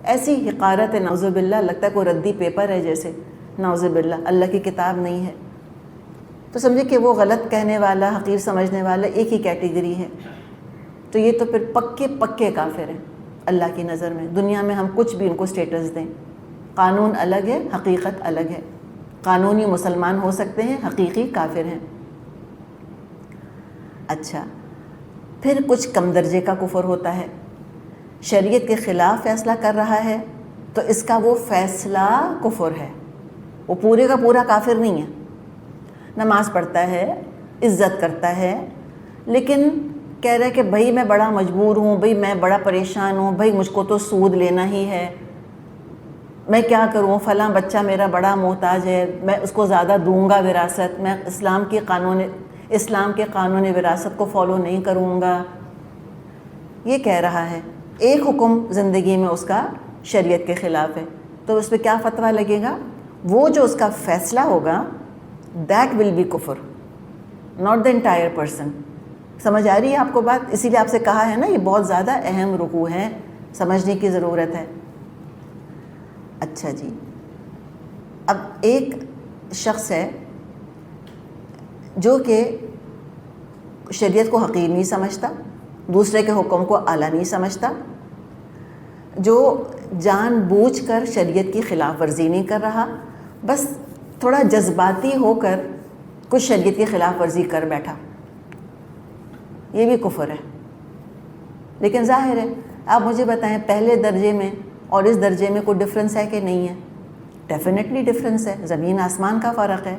ایسی حقارت ہے، نعوذ باللہ، لگتا ہے کوئی ردی پیپر ہے جیسے، نعوذ باللہ، اللہ کی کتاب نہیں ہے۔ تو سمجھے کہ وہ غلط کہنے والا، حقیر سمجھنے والا ایک ہی کیٹیگری ہے۔ تو یہ تو پھر پکے کافر ہیں اللہ کی نظر میں۔ دنیا میں ہم کچھ بھی ان کو سٹیٹس دیں، قانون الگ ہے، حقیقت الگ ہے۔ قانونی مسلمان ہو سکتے ہیں، حقیقی کافر ہیں۔ اچھا، پھر کچھ کم درجے کا کفر ہوتا ہے، شریعت کے خلاف فیصلہ کر رہا ہے تو اس کا وہ فیصلہ کفر ہے، وہ پورے کا پورا کافر نہیں ہے۔ نماز پڑھتا ہے، عزت کرتا ہے، لیکن کہہ رہا ہے کہ بھائی میں بڑا مجبور ہوں، بھائی میں بڑا پریشان ہوں، بھائی مجھ کو تو سود لینا ہی ہے، میں کیا کروں، فلاں بچہ میرا بڑا محتاج ہے، میں اس کو زیادہ دوں گا وراثت، میں اسلام کے قانون وراثت کو فالو نہیں کروں گا، یہ کہہ رہا ہے۔ ایک حکم زندگی میں اس کا شریعت کے خلاف ہے، تو اس پہ کیا فتویٰ لگے گا؟ وہ جو اس کا فیصلہ ہوگا، that will be کفر، not the entire person۔ سمجھ آ رہی ہے آپ کو بات؟ اسی لیے آپ سے کہا ہے نا یہ بہت زیادہ اہم رکوع ہے، سمجھنے کی ضرورت ہے۔ اچھا جی، اب ایک شخص ہے جو کہ شریعت کو حقیر نہیں سمجھتا، دوسرے کے حکم کو اعلیٰ نہیں سمجھتا، جو جان بوجھ کر شریعت کی خلاف ورزی نہیں کر رہا، بس تھوڑا جذباتی ہو کر کچھ شریعت کی خلاف ورزی کر بیٹھا، یہ بھی کفر ہے۔ لیکن ظاہر ہے، آپ مجھے بتائیں پہلے درجے میں اور اس درجے میں کوئی ڈفرینس ہے کہ نہیں ہے؟ ڈیفینیٹلی ڈفرینس ہے، زمین آسمان کا فرق ہے۔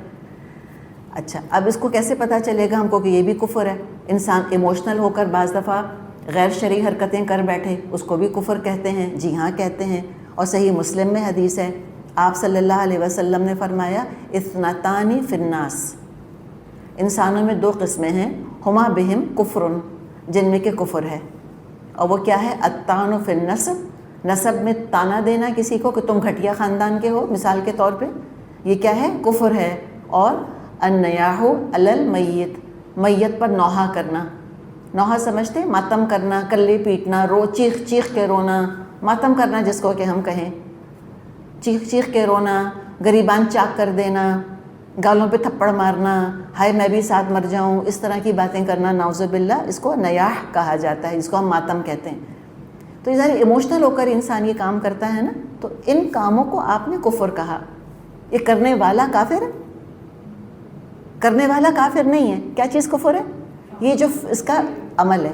اچھا، اب اس کو کیسے پتہ چلے گا ہم کو کہ یہ بھی کفر ہے؟ انسان ایموشنل ہو کر بعض دفعہ غیر شرعی حرکتیں کر بیٹھے، اس کو بھی کفر کہتے ہیں؟ جی ہاں کہتے ہیں، اور صحیح مسلم میں حدیث ہے، آپ صلی اللہ علیہ وسلم نے فرمایا اثنتان فی الناس، انسانوں میں 2 قسمیں ہیں، ہما بہم کفر، جن میں کہ کفر ہے۔ اور وہ کیا ہے؟ الطعن فی النسب، نسب میں تانا دینا کسی کو کہ تم گھٹیا خاندان کے ہو، مثال کے طور پہ، یہ کیا ہے؟ کفر ہے۔ اور النیاح علی المیت، میت پر نوحہ کرنا، نوحہ سمجھتے؟ ماتم کرنا، کلے پیٹنا، چیخ چیخ کے رونا، ماتم کرنا جس کو کہ ہم کہیں، چیخ چیخ کے رونا، گریبان چاک کر دینا، گالوں پہ تھپڑ مارنا، ہائے میں بھی ساتھ مر جاؤں، اس طرح کی باتیں کرنا، نعوذ باللہ، اس کو نیاح کہا جاتا ہے، جس کو ہم ماتم کہتے ہیں۔ تو یہ ذرا ایموشنل ہو کر انسان یہ کام کرتا ہے نا، تو ان کاموں کو آپ نے کفر کہا۔ یہ کرنے والا کافر ہے؟ کرنے والا کافر نہیں ہے۔ کیا چیز کفر ہے؟ یہ جو اس کا عمل ہے،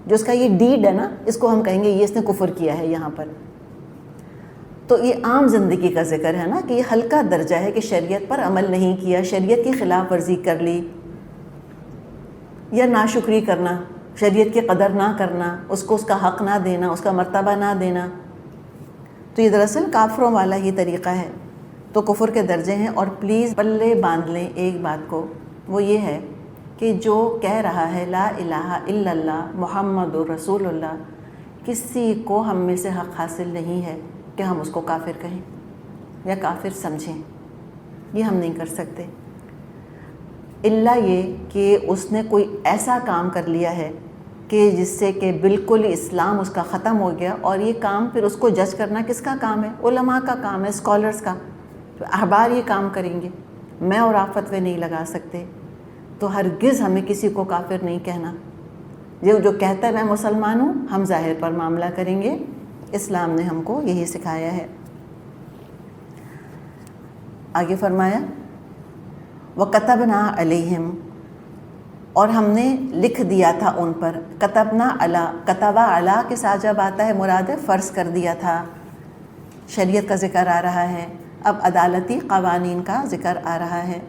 جو اس کا یہ ڈیڈ ہے نا، اس کو ہم کہیں گے یہ اس نے کفر کیا ہے یہاں پر۔ تو یہ عام زندگی کا ذکر ہے نا، کہ یہ ہلکا درجہ ہے کہ شریعت پر عمل نہیں کیا، شریعت کی خلاف ورزی کر لی، یا ناشکری کرنا، شریعت کی قدر نہ کرنا، اس کو اس کا حق نہ دینا، اس کا مرتبہ نہ دینا۔ تو یہ دراصل کافروں والا ہی طریقہ ہے، تو کفر کے درجے ہیں۔ اور پلیز پلے باندھ لیں ایک بات کو، وہ یہ ہے کہ جو کہہ رہا ہے لا الہ الا اللہ محمد رسول اللہ، کسی کو ہم میں سے حق حاصل نہیں ہے کہ ہم اس کو کافر کہیں یا کافر سمجھیں، یہ ہم نہیں کر سکتے، الا یہ کہ اس نے کوئی ایسا کام کر لیا ہے کہ جس سے کہ بالکل اسلام اس کا ختم ہو گیا۔ اور یہ کام پھر اس کو جج کرنا کس کا کام ہے؟ علماء کا کام ہے، اسکالرس کا۔ تو احبار یہ کام کریں گے، میں اور آپ فتوے نہیں لگا سکتے۔ تو ہرگز ہمیں کسی کو کافر نہیں کہنا۔ جو کہتا ہے میں مسلمان ہوں، ہم ظاہر پر معاملہ کریں گے، اسلام نے ہم کو یہی سکھایا ہے۔ آگے فرمایا وَكَتَبْنَا عَلَيْهِمْ، اور ہم نے لکھ دیا تھا ان پر۔ کتبنا علی، کتبہ علی کے ساتھ جب آتا ہے مراد ہے فرض کر دیا تھا، شریعت کا ذکر آ رہا ہے، اب عدالتی قوانین کا ذکر آ رہا ہے۔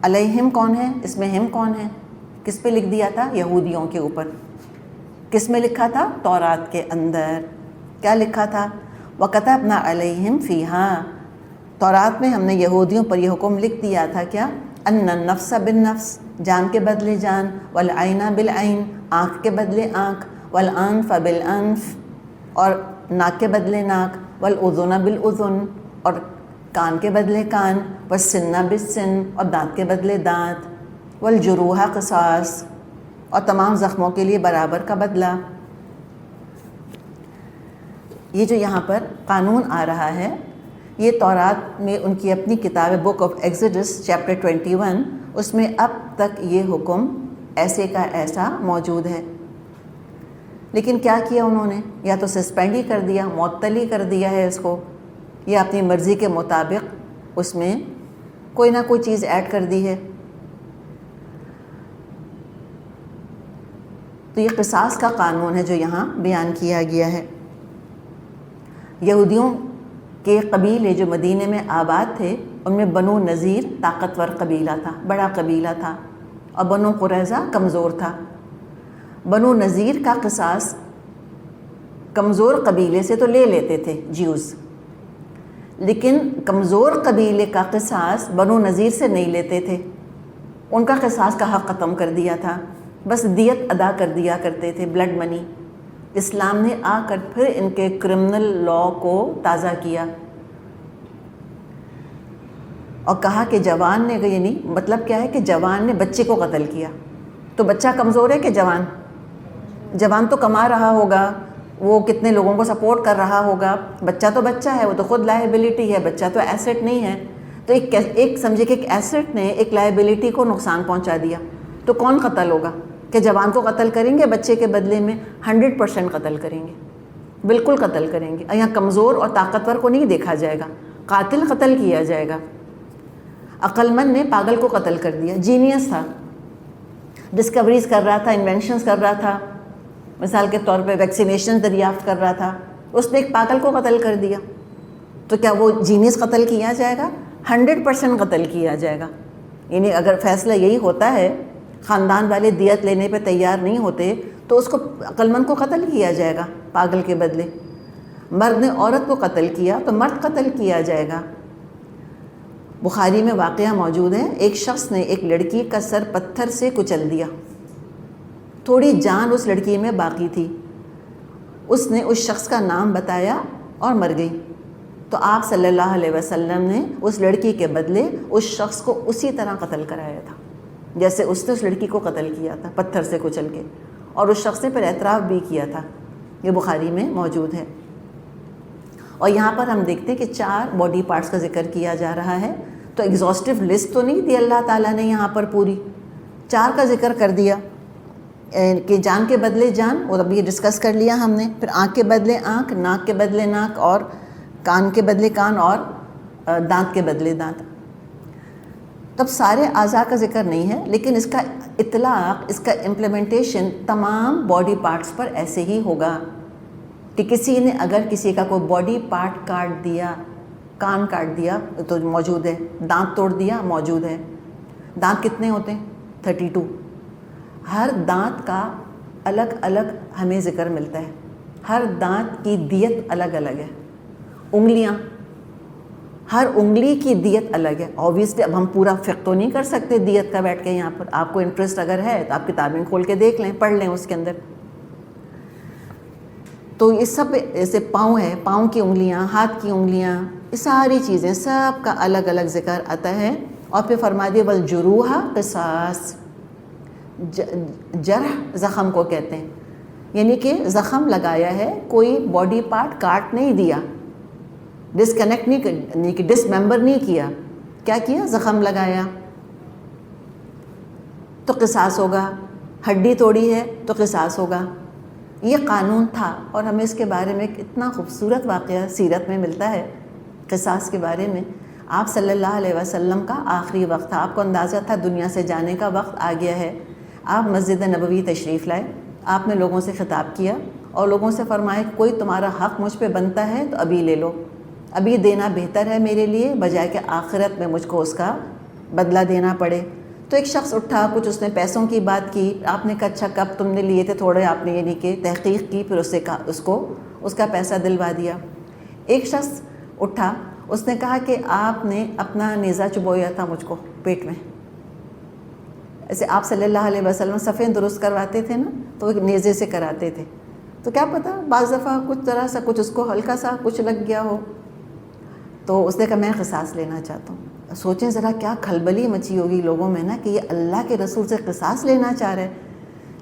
علیہم کون ہے؟ اس میں ہم کون ہے؟ کس پہ لکھ دیا تھا؟ یہودیوں کے اوپر۔ کس میں لکھا تھا؟ تورات کے اندر۔ کیا لکھا تھا؟ وَكَتَبْنَا عَلَيْهِمْ فِيهَا، تورات میں ہم نے یہودیوں پر یہ حکم لکھ دیا تھا کیا؟ ان النفس بالنفس، جان کے بدلے جان، والعین بالعین، آنکھ کے بدلے آنکھ، والانف بالانف، اور ناک کے بدلے ناک، والاذن بالاذن، اور کان کے بدلے کان، والسن بالسن، اور دانت کے بدلے دانت، والجروح قصاص، اور تمام زخموں کے لیے برابر کا بدلہ۔ یہ جو یہاں پر قانون آ رہا ہے، یہ تورات میں ان کی اپنی کتاب بک آف ایکسوڈس چیپٹر 21، اس میں اب تک یہ حکم ایسے کا ایسا موجود ہے۔ لیکن کیا کیا انہوں نے؟ یا تو سسپینڈ ہی کر دیا، معطل ہی کر دیا ہے اس کو، یا اپنی مرضی کے مطابق اس میں کوئی نہ کوئی چیز ایڈ کر دی ہے۔ تو یہ قصاص کا قانون ہے جو یہاں بیان کیا گیا ہے۔ یہودیوں کے قبیلے جو مدینے میں آباد تھے، ان میں بنو نذیر طاقتور قبیلہ تھا، بڑا قبیلہ تھا، اور بنو قریظہ کمزور تھا۔ بنو نذیر کا قصاص کمزور قبیلے سے تو لے لیتے تھے جیوز، لیکن کمزور قبیلے کا قصاص بنو نذیر سے نہیں لیتے تھے، ان کا قصاص کا حق ختم کر دیا تھا، بس دیت ادا کر دیا کرتے تھے، بلڈ منی۔ اسلام نے آ کر پھر ان کے کرمنل لا کو تازہ کیا اور کہا کہ جوان نے، یعنی مطلب کیا ہے کہ جوان نے بچے کو قتل کیا، تو بچہ کمزور ہے کہ جوان؟ جوان تو کما رہا ہوگا، وہ کتنے لوگوں کو سپورٹ کر رہا ہوگا، بچہ تو بچہ ہے، وہ تو خود لائبلٹی ہے، بچہ تو ایسٹ نہیں ہے۔ تو ایک سمجھے کہ ایک ایسٹ نے ایک لائبلٹی کو نقصان پہنچا دیا، تو کون قتل ہوگا؟ کہ جوان کو قتل کریں گے بچے کے بدلے میں؟ 100% قتل کریں گے، بالکل قتل کریں گے۔ یہاں کمزور اور طاقتور کو نہیں دیکھا جائے گا، قاتل قتل کیا جائے گا۔ عقل مند نے پاگل کو قتل کر دیا، جینیس تھا، ڈسکوریز کر رہا تھا، انوینشنز کر رہا تھا، مثال کے طور پہ ویکسینیشن دریافت کر رہا تھا، اس نے ایک پاگل کو قتل کر دیا، تو کیا وہ جینیس قتل کیا جائے گا؟ 100% قتل کیا جائے گا۔ یعنی اگر فیصلہ یہی ہوتا ہے، خاندان والے دیت لینے پہ تیار نہیں ہوتے، تو اس کو عقل مند کو قتل کیا جائے گا پاگل کے بدلے۔ مرد نے عورت کو قتل کیا تو مرد قتل کیا جائے گا۔ بخاری میں واقعہ موجود ہے، ایک شخص نے ایک لڑکی کا سر پتھر سے کچل دیا، تھوڑی جان اس لڑکی میں باقی تھی، اس نے اس شخص کا نام بتایا اور مر گئی، تو آپ صلی اللہ علیہ وسلم نے اس لڑکی کے بدلے اس شخص کو اسی طرح قتل کرایا تھا جیسے اس نے اس لڑکی کو قتل کیا تھا، پتھر سے کچل کے، اور اس شخص نے پھر اعتراف بھی کیا تھا۔ یہ بخاری میں موجود ہے۔ اور یہاں پر ہم دیکھتے ہیں کہ 4 باڈی پارٹس کا ذکر کیا جا رہا ہے، تو ایگزاسٹیو لسٹ تو نہیں دی اللہ تعالیٰ نے یہاں پر پوری، 4 کا ذکر کر دیا کہ جان کے بدلے جان، اور ابھی یہ ڈسکس کر لیا ہم نے، پھر آنکھ کے بدلے آنکھ، ناک کے بدلے ناک، اور کان کے بدلے کان، اور دانت کے بدلے دانت۔ تب سارے اعضاء کا ذکر نہیں ہے، لیکن اس کا اطلاق، اس کا امپلیمنٹیشن تمام باڈی پارٹس پر ایسے ہی ہوگا کہ کسی نے اگر کسی کا کوئی باڈی پارٹ کاٹ دیا، کان کاٹ دیا تو موجود ہے، دانت توڑ دیا موجود ہے۔ دانت کتنے ہوتے ہیں؟ 32۔ ہر دانت کا الگ الگ ہمیں ذکر ملتا ہے، ہر دانت کی دیت الگ الگ ہے۔ انگلیاں، ہر انگلی کی دیت الگ ہے۔ اوبویسلی اب ہم پورا فقہ تو نہیں کر سکتے دیت کا بیٹھ کے یہاں پر، آپ کو انٹرسٹ اگر ہے تو آپ کتابیں کھول کے دیکھ لیں، پڑھ لیں اس کے اندر۔ تو یہ سب ایسے پاؤں ہے، پاؤں کی انگلیاں، ہاتھ کی انگلیاں، یہ ساری چیزیں سب کا الگ الگ ذکر آتا ہے۔ اور پھر فرما دیا والجروح قصاص، جرح زخم کو کہتے ہیں، یعنی کہ زخم لگایا ہے، کوئی باڈی پارٹ کاٹ نہیں دیا، ڈسکنیکٹ نہیں کہ ڈس ممبر نہیں کیا، کیا کیا؟ زخم لگایا تو قصاص ہوگا، ہڈی توڑی ہے تو قصاص ہوگا۔ یہ قانون تھا، اور ہمیں اس کے بارے میں اتنا خوبصورت واقعہ سیرت میں ملتا ہے قصاص کے بارے میں۔ آپ صلی اللہ علیہ وسلم کا آخری وقت تھا، آپ کو اندازہ تھا دنیا سے جانے کا وقت آ گیا ہے۔ آپ مسجد نبوی تشریف لائے، آپ نے لوگوں سے خطاب کیا اور لوگوں سے فرمایا کہ کوئی تمہارا حق مجھ پہ بنتا ہے تو ابھی لے لو، ابھی دینا بہتر ہے میرے لیے، بجائے کہ آخرت میں مجھ کو اس کا بدلہ دینا پڑے۔ تو ایک شخص اٹھا، کچھ اس نے پیسوں کی بات کی، آپ نے کہا اچھا کب تم نے لیے تھے؟ تھوڑے آپ نے یعنی کہ تحقیق کی، پھر اس سے کہا اس کو اس کا پیسہ دلوا دیا۔ ایک شخص اٹھا، اس نے کہا کہ آپ نے اپنا نیزہ چبویا تھا مجھ کو پیٹ میں، ایسے آپ صلی اللہ علیہ وسلم صفیں درست کرواتے تھے نا، تو ایک نیزے سے کراتے تھے، تو کیا پتہ بعض دفعہ کچھ طرح سا کچھ اس کو ہلکا سا کچھ لگ گیا ہو، تو اس نے کہا میں قصاص لینا چاہتا ہوں۔ سوچیں ذرا کیا کھلبلی مچی ہوگی لوگوں میں نا کہ یہ اللہ کے رسول سے قصاص لینا چاہ رہے،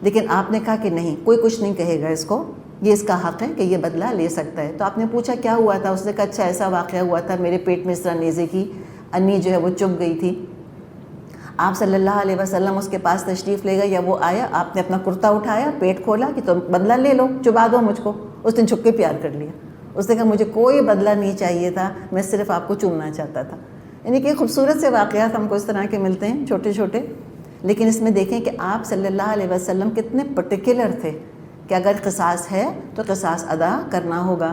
لیکن آپ نے کہا کہ نہیں، کوئی کچھ نہیں کہے گا اس کو، یہ اس کا حق ہے کہ یہ بدلہ لے سکتا ہے۔ تو آپ نے پوچھا کیا ہوا تھا؟ اس نے کہا اچھا ایسا واقعہ ہوا تھا، میرے پیٹ میں اس طرح نیزے کی انی جو ہے وہ چبھ گئی تھی۔ آپ صلی اللہ علیہ وسلم اس کے پاس تشریف لے گئے، یا وہ آیا، آپ نے اپنا کرتا اٹھایا، پیٹ کھولا کہ تم بدلہ لے لو، چبا دو مجھ کو۔ اس نے چھپ کے پیار کر لیا، اس نے کہا مجھے کوئی بدلہ نہیں چاہیے تھا، میں صرف آپ کو چومنا چاہتا تھا۔ یعنی کہ خوبصورت سے واقعات ہم کو اس طرح کے ملتے ہیں چھوٹے چھوٹے، لیکن اس میں دیکھیں کہ آپ صلی اللہ علیہ وسلم کتنے پرٹیکولر تھے کہ اگر قصاص ہے تو قصاص ادا کرنا ہوگا۔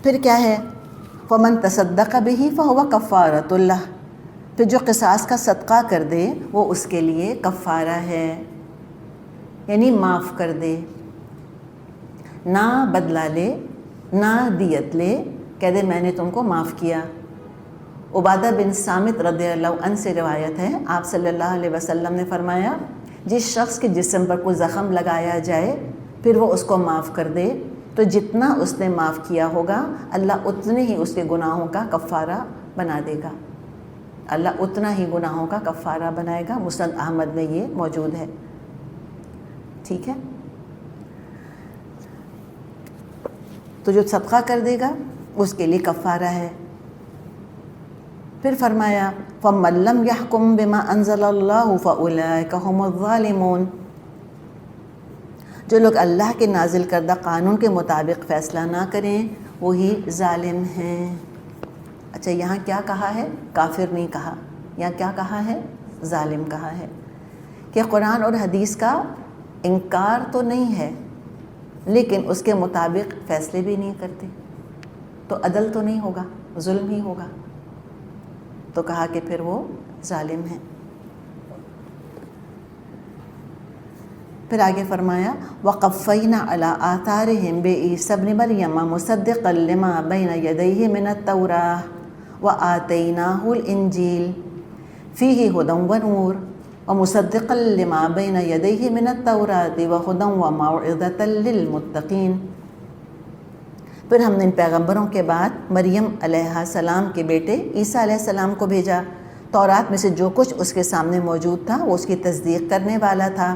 پھر کیا ہے؟ فَمَن تَصَدَّقَ بِهِ فَهُوَ كَفَّارَةٌ لَهُ، پھر جو قصاص کا صدقہ کر دے وہ اس کے لیے کفارہ ہے، یعنی معاف کر دے، نہ بدلہ لے نہ دیت لے، کہہ دے میں نے تم کو معاف کیا۔ عبادہ بن صامت رضی اللہ عنہ سے روایت ہے، آپ صلی اللہ علیہ وسلم نے فرمایا جس شخص کے جسم پر کوئی زخم لگایا جائے پھر وہ اس کو معاف کر دے تو جتنا اس نے معاف کیا ہوگا اللہ اتنے ہی اس کے گناہوں کا کفارہ بنا دے گا، اللہ اتنا ہی گناہوں کا کفارہ بنائے گا۔ مسند احمد میں یہ موجود ہے، ٹھیک ہے۔ تو جو صدقہ کر دے گا اس کے لیے کفارہ ہے۔ پھر فرمایا فَمَن لَّمْ يَحْكُم بِمَا أَنزَلَ اللَّهُ فَأُولَٰئِكَ هُمُ الظَّالِمُونَ، جو لوگ اللہ کے نازل کردہ قانون کے مطابق فیصلہ نہ کریں وہی ظالم ہیں۔ اچھا یہاں کیا کہا ہے؟ کافر نہیں کہا، یہاں کیا کہا ہے؟ ظالم کہا ہے، کہ قرآن اور حدیث کا انکار تو نہیں ہے لیکن اس کے مطابق فیصلے بھی نہیں کرتے، تو عدل تو نہیں ہوگا، ظلم ہی ہوگا، تو کہا کہ پھر وہ ظالم ہیں۔ پھر آگے فرمایا وَقَفَّيْنَا عَلَىٰ آثَارِهِمْ بِعِيسَىٰ ابْنِ مَرْيَمَ مُصَدِّقًا لِمَا بَيْنَ يَدَيْهِ مِنَ التَّوْرَاةِ وَآتَيْنَاهُ الْإِنْجِيلَ فِيهِ هُدًى وَنُورٌ ومصدقا لما بین یدیہ من التوراۃ وہدی وموعظۃ للمتقین۔ پھر ہم نے ان پیغمبروں کے بعد مریم علیہ السلام کے بیٹے عیسیٰ علیہ السلام کو بھیجا۔ تورات میں سے جو کچھ اس کے سامنے موجود تھا وہ اس کی تصدیق کرنے والا تھا،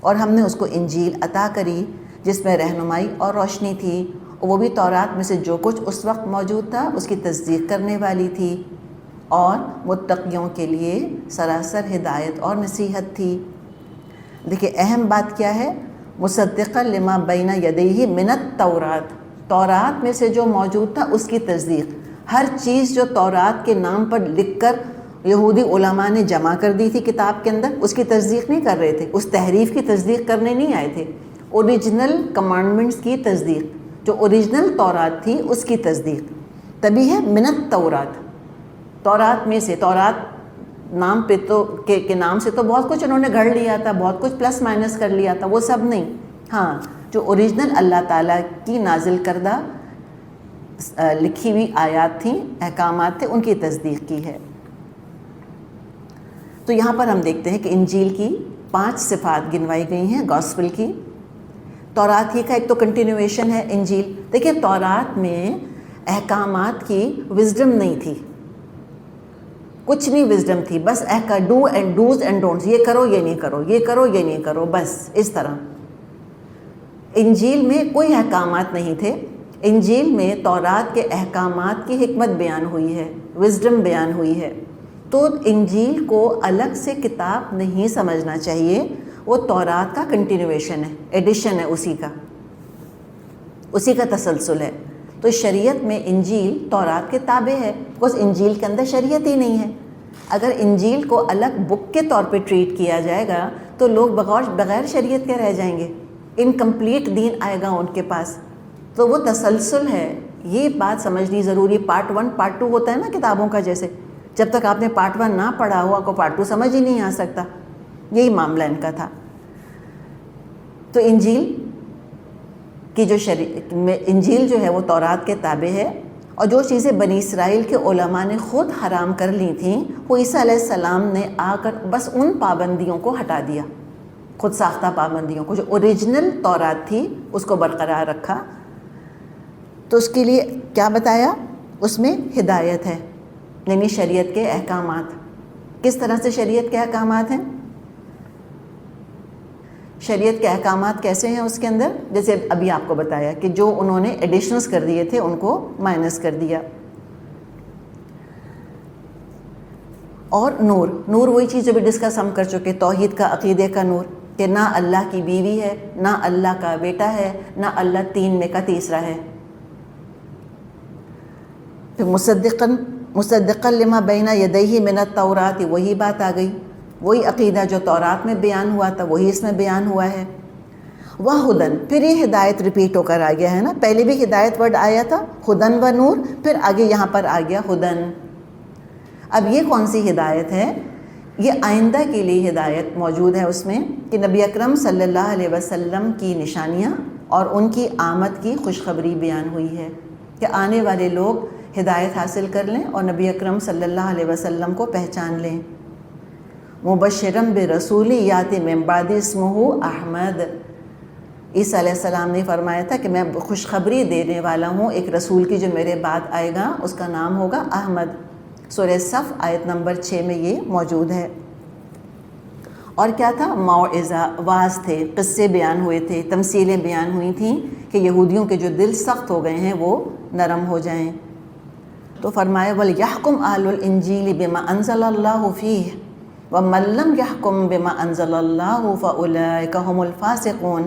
اور ہم نے اس کو انجیل عطا کری جس میں رہنمائی اور روشنی تھی، اور وہ بھی تورات میں سے جو کچھ اس وقت موجود تھا اس کی تصدیق کرنے والی تھی، اور متقیوں کے لیے سراسر ہدایت اور نصیحت تھی۔ دیکھیں اہم بات کیا ہے، مصدقا لما بین یدیہ من التورات، تورات میں سے جو موجود تھا اس کی تصدیق۔ ہر چیز جو تورات کے نام پر لکھ کر یہودی علماء نے جمع کر دی تھی کتاب کے اندر، اس کی تصدیق نہیں کر رہے تھے، اس تحریف کی تصدیق کرنے نہیں آئے تھے، اوریجنل کمانڈمنٹس کی تصدیق، جو اوریجنل تورات تھی اس کی تصدیق۔ تبھی ہے من التورات، تورات میں سے، تورات نام پہ تو کے نام سے تو بہت کچھ انہوں نے گھڑ لیا تھا، بہت کچھ پلس مائنس کر لیا تھا، وہ سب نہیں، ہاں جو اوریجنل اللہ تعالیٰ کی نازل کردہ لکھی ہوئی آیات تھیں، احکامات تھے، ان کی تصدیق کی ہے۔ تو یہاں پر ہم دیکھتے ہیں کہ انجیل کی 5 صفات گنوائی گئی ہیں گاسپل کی۔ تورات ہی کا ایک تو کنٹینویشن ہے انجیل۔ دیکھیں تورات میں احکامات کی وزڈم نہیں تھی، کچھ نہیں وزڈم تھی، بس ڈوز اینڈ ڈونٹس، یہ کرو یہ نہیں کرو، یہ کرو یہ نہیں کرو، بس اس طرح۔ انجیل میں کوئی احکامات نہیں تھے، انجیل میں تورات کے احکامات کی حکمت بیان ہوئی ہے، وزڈم بیان ہوئی ہے۔ تو انجیل کو الگ سے کتاب نہیں سمجھنا چاہیے، وہ تورات کا کنٹینویشن ہے، ایڈیشن ہے، اسی کا تسلسل ہے۔ تو شریعت میں انجیل تورات کے تابع ہے، بس انجیل کے اندر شریعت ہی نہیں ہے۔ اگر انجیل کو الگ بک کے طور پہ ٹریٹ کیا جائے گا تو لوگ بغیر شریعت کے رہ جائیں گے، انکمپلیٹ دین آئے گا ان کے پاس۔ تو وہ تسلسل ہے، یہ بات سمجھنی ضروری۔ پارٹ 1 پارٹ 2 ہوتا ہے نا کتابوں کا، جیسے جب تک آپ نے پارٹ 1 نہ پڑھا ہو آپ کو پارٹ 2 سمجھ ہی نہیں آ سکتا، یہی معاملہ ان کا تھا۔ تو انجیل کی انجیل جو ہے وہ تورات کے تابع ہے، اور جو چیزیں بنی اسرائیل کے علماء نے خود حرام کر لی تھیں وہ عیسیٰ علیہ السلام نے آ کر بس ان پابندیوں کو ہٹا دیا، خود ساختہ پابندیوں کو، جو اوریجنل تورات تھی اس کو برقرار رکھا۔ تو اس کے لیے کیا بتایا، اس میں ہدایت ہے، یعنی شریعت کے احکامات۔ کس طرح سے شریعت کے احکامات ہیں؟ شریعت کے احکامات کیسے ہیں اس کے اندر؟ جیسے ابھی آپ کو بتایا کہ جو انہوں نے ایڈیشنز کر دیے تھے ان کو مائنس کر دیا۔ اور نور وہی چیز جو بھی ڈسکس ہم کر چکے، توحید کا، عقیدے کا نور، کہ نہ اللہ کی بیوی ہے، نہ اللہ کا بیٹا ہے، نہ اللہ 3 میں کا تیسرا ہے۔ پھر مصدقا لما بین یدیہ من التورات، وہی بات آ گئی، وہی عقیدہ جو تورات میں بیان ہوا تھا وہی اس میں بیان ہوا ہے۔ وہدن، پھر یہ ہدایت ریپیٹ ہو کر آ گیا ہے نا، پہلے بھی ہدایت ورڈ آیا تھا ہدن و نور، پھر آگے یہاں پر آ گیا ہدن۔ اب یہ کون سی ہدایت ہے؟ یہ آئندہ کے لیے ہدایت موجود ہے اس میں، کہ نبی اکرم صلی اللہ علیہ وسلم کی نشانیاں اور ان کی آمد کی خوشخبری بیان ہوئی ہے، کہ آنے والے لوگ ہدایت حاصل کر لیں اور نبی اکرم صلی اللہ علیہ وسلم کو پہچان لیں۔ مبشرم برسول یاتی من بعد اسمہ احمد، عیسیٰ علیہ السلام نے فرمایا تھا کہ میں خوشخبری دینے والا ہوں ایک رسول کی جو میرے بعد آئے گا، اس کا نام ہوگا احمد۔ سورہ صف آیت نمبر 6 میں یہ موجود ہے۔ اور کیا تھا؟ موعظہ، واعظ تھے، قصے بیان ہوئے تھے، تمثیلیں بیان ہوئی تھیں کہ یہودیوں کے جو دل سخت ہو گئے ہیں وہ نرم ہو جائیں۔ تو فرمایا وَلْيَحْكُمْ أَهْلُ الْإِنْجِيلِ بِمَا أَنزَلَ اللَّهُ فِيهِ وَمَن لَّمْ يَحْكُم بِمَا أَنزَلَ اللَّهُ فَأُولَٰئِكَ هُمُ الْفَاسِقُونَ۔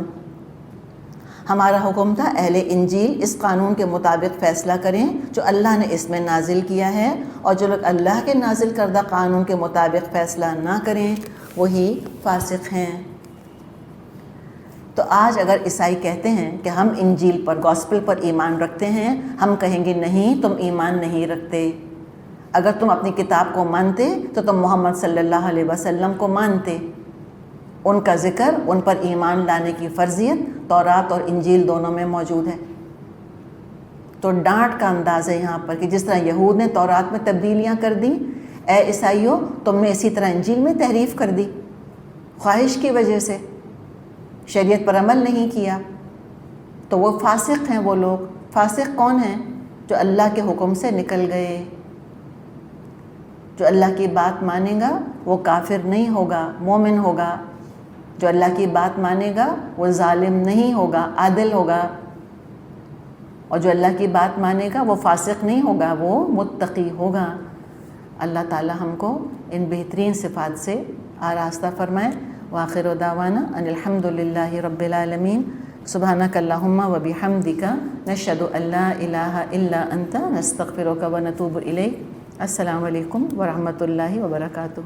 ہمارا حکم تھا اہل انجیل اس قانون کے مطابق فیصلہ کریں جو اللہ نے اس میں نازل کیا ہے، اور جو لوگ اللہ کے نازل کردہ قانون کے مطابق فیصلہ نہ کریں وہی فاسق ہیں۔ تو آج اگر عیسائی کہتے ہیں کہ ہم انجیل پر، گاسپل پر ایمان رکھتے ہیں، ہم کہیں گے نہیں، تم ایمان نہیں رکھتے۔ اگر تم اپنی کتاب کو مانتے تو تم محمد صلی اللہ علیہ وسلم کو مانتے، ان کا ذکر، ان پر ایمان لانے کی فرضیت تورات اور انجیل دونوں میں موجود ہے۔ تو ڈانٹ کا انداز ہے یہاں پر، کہ جس طرح یہود نے تورات میں تبدیلیاں کر دیں، اے عیسائیوں تم نے اسی طرح انجیل میں تحریف کر دی، خواہش کی وجہ سے شریعت پر عمل نہیں کیا، تو وہ فاسق ہیں۔ وہ لوگ فاسق کون ہیں؟ جو اللہ کے حکم سے نکل گئے۔ جو اللہ کی بات مانے گا وہ کافر نہیں ہوگا، مومن ہوگا۔ جو اللہ کی بات مانے گا وہ ظالم نہیں ہوگا، عادل ہوگا۔ اور جو اللہ کی بات مانے گا وہ فاسق نہیں ہوگا، وہ متقی ہوگا۔ اللہ تعالی ہم کو ان بہترین صفات سے آراستہ فرمائے۔ وآخر دعوانا ان الحمد للہ رب العالمین۔ سبحانک اللہم و بحمدک نشہد ان لا الہ الا انت نستغفرک و نتوب الیک۔ السلام علیکم ورحمۃ اللہ وبرکاتہ۔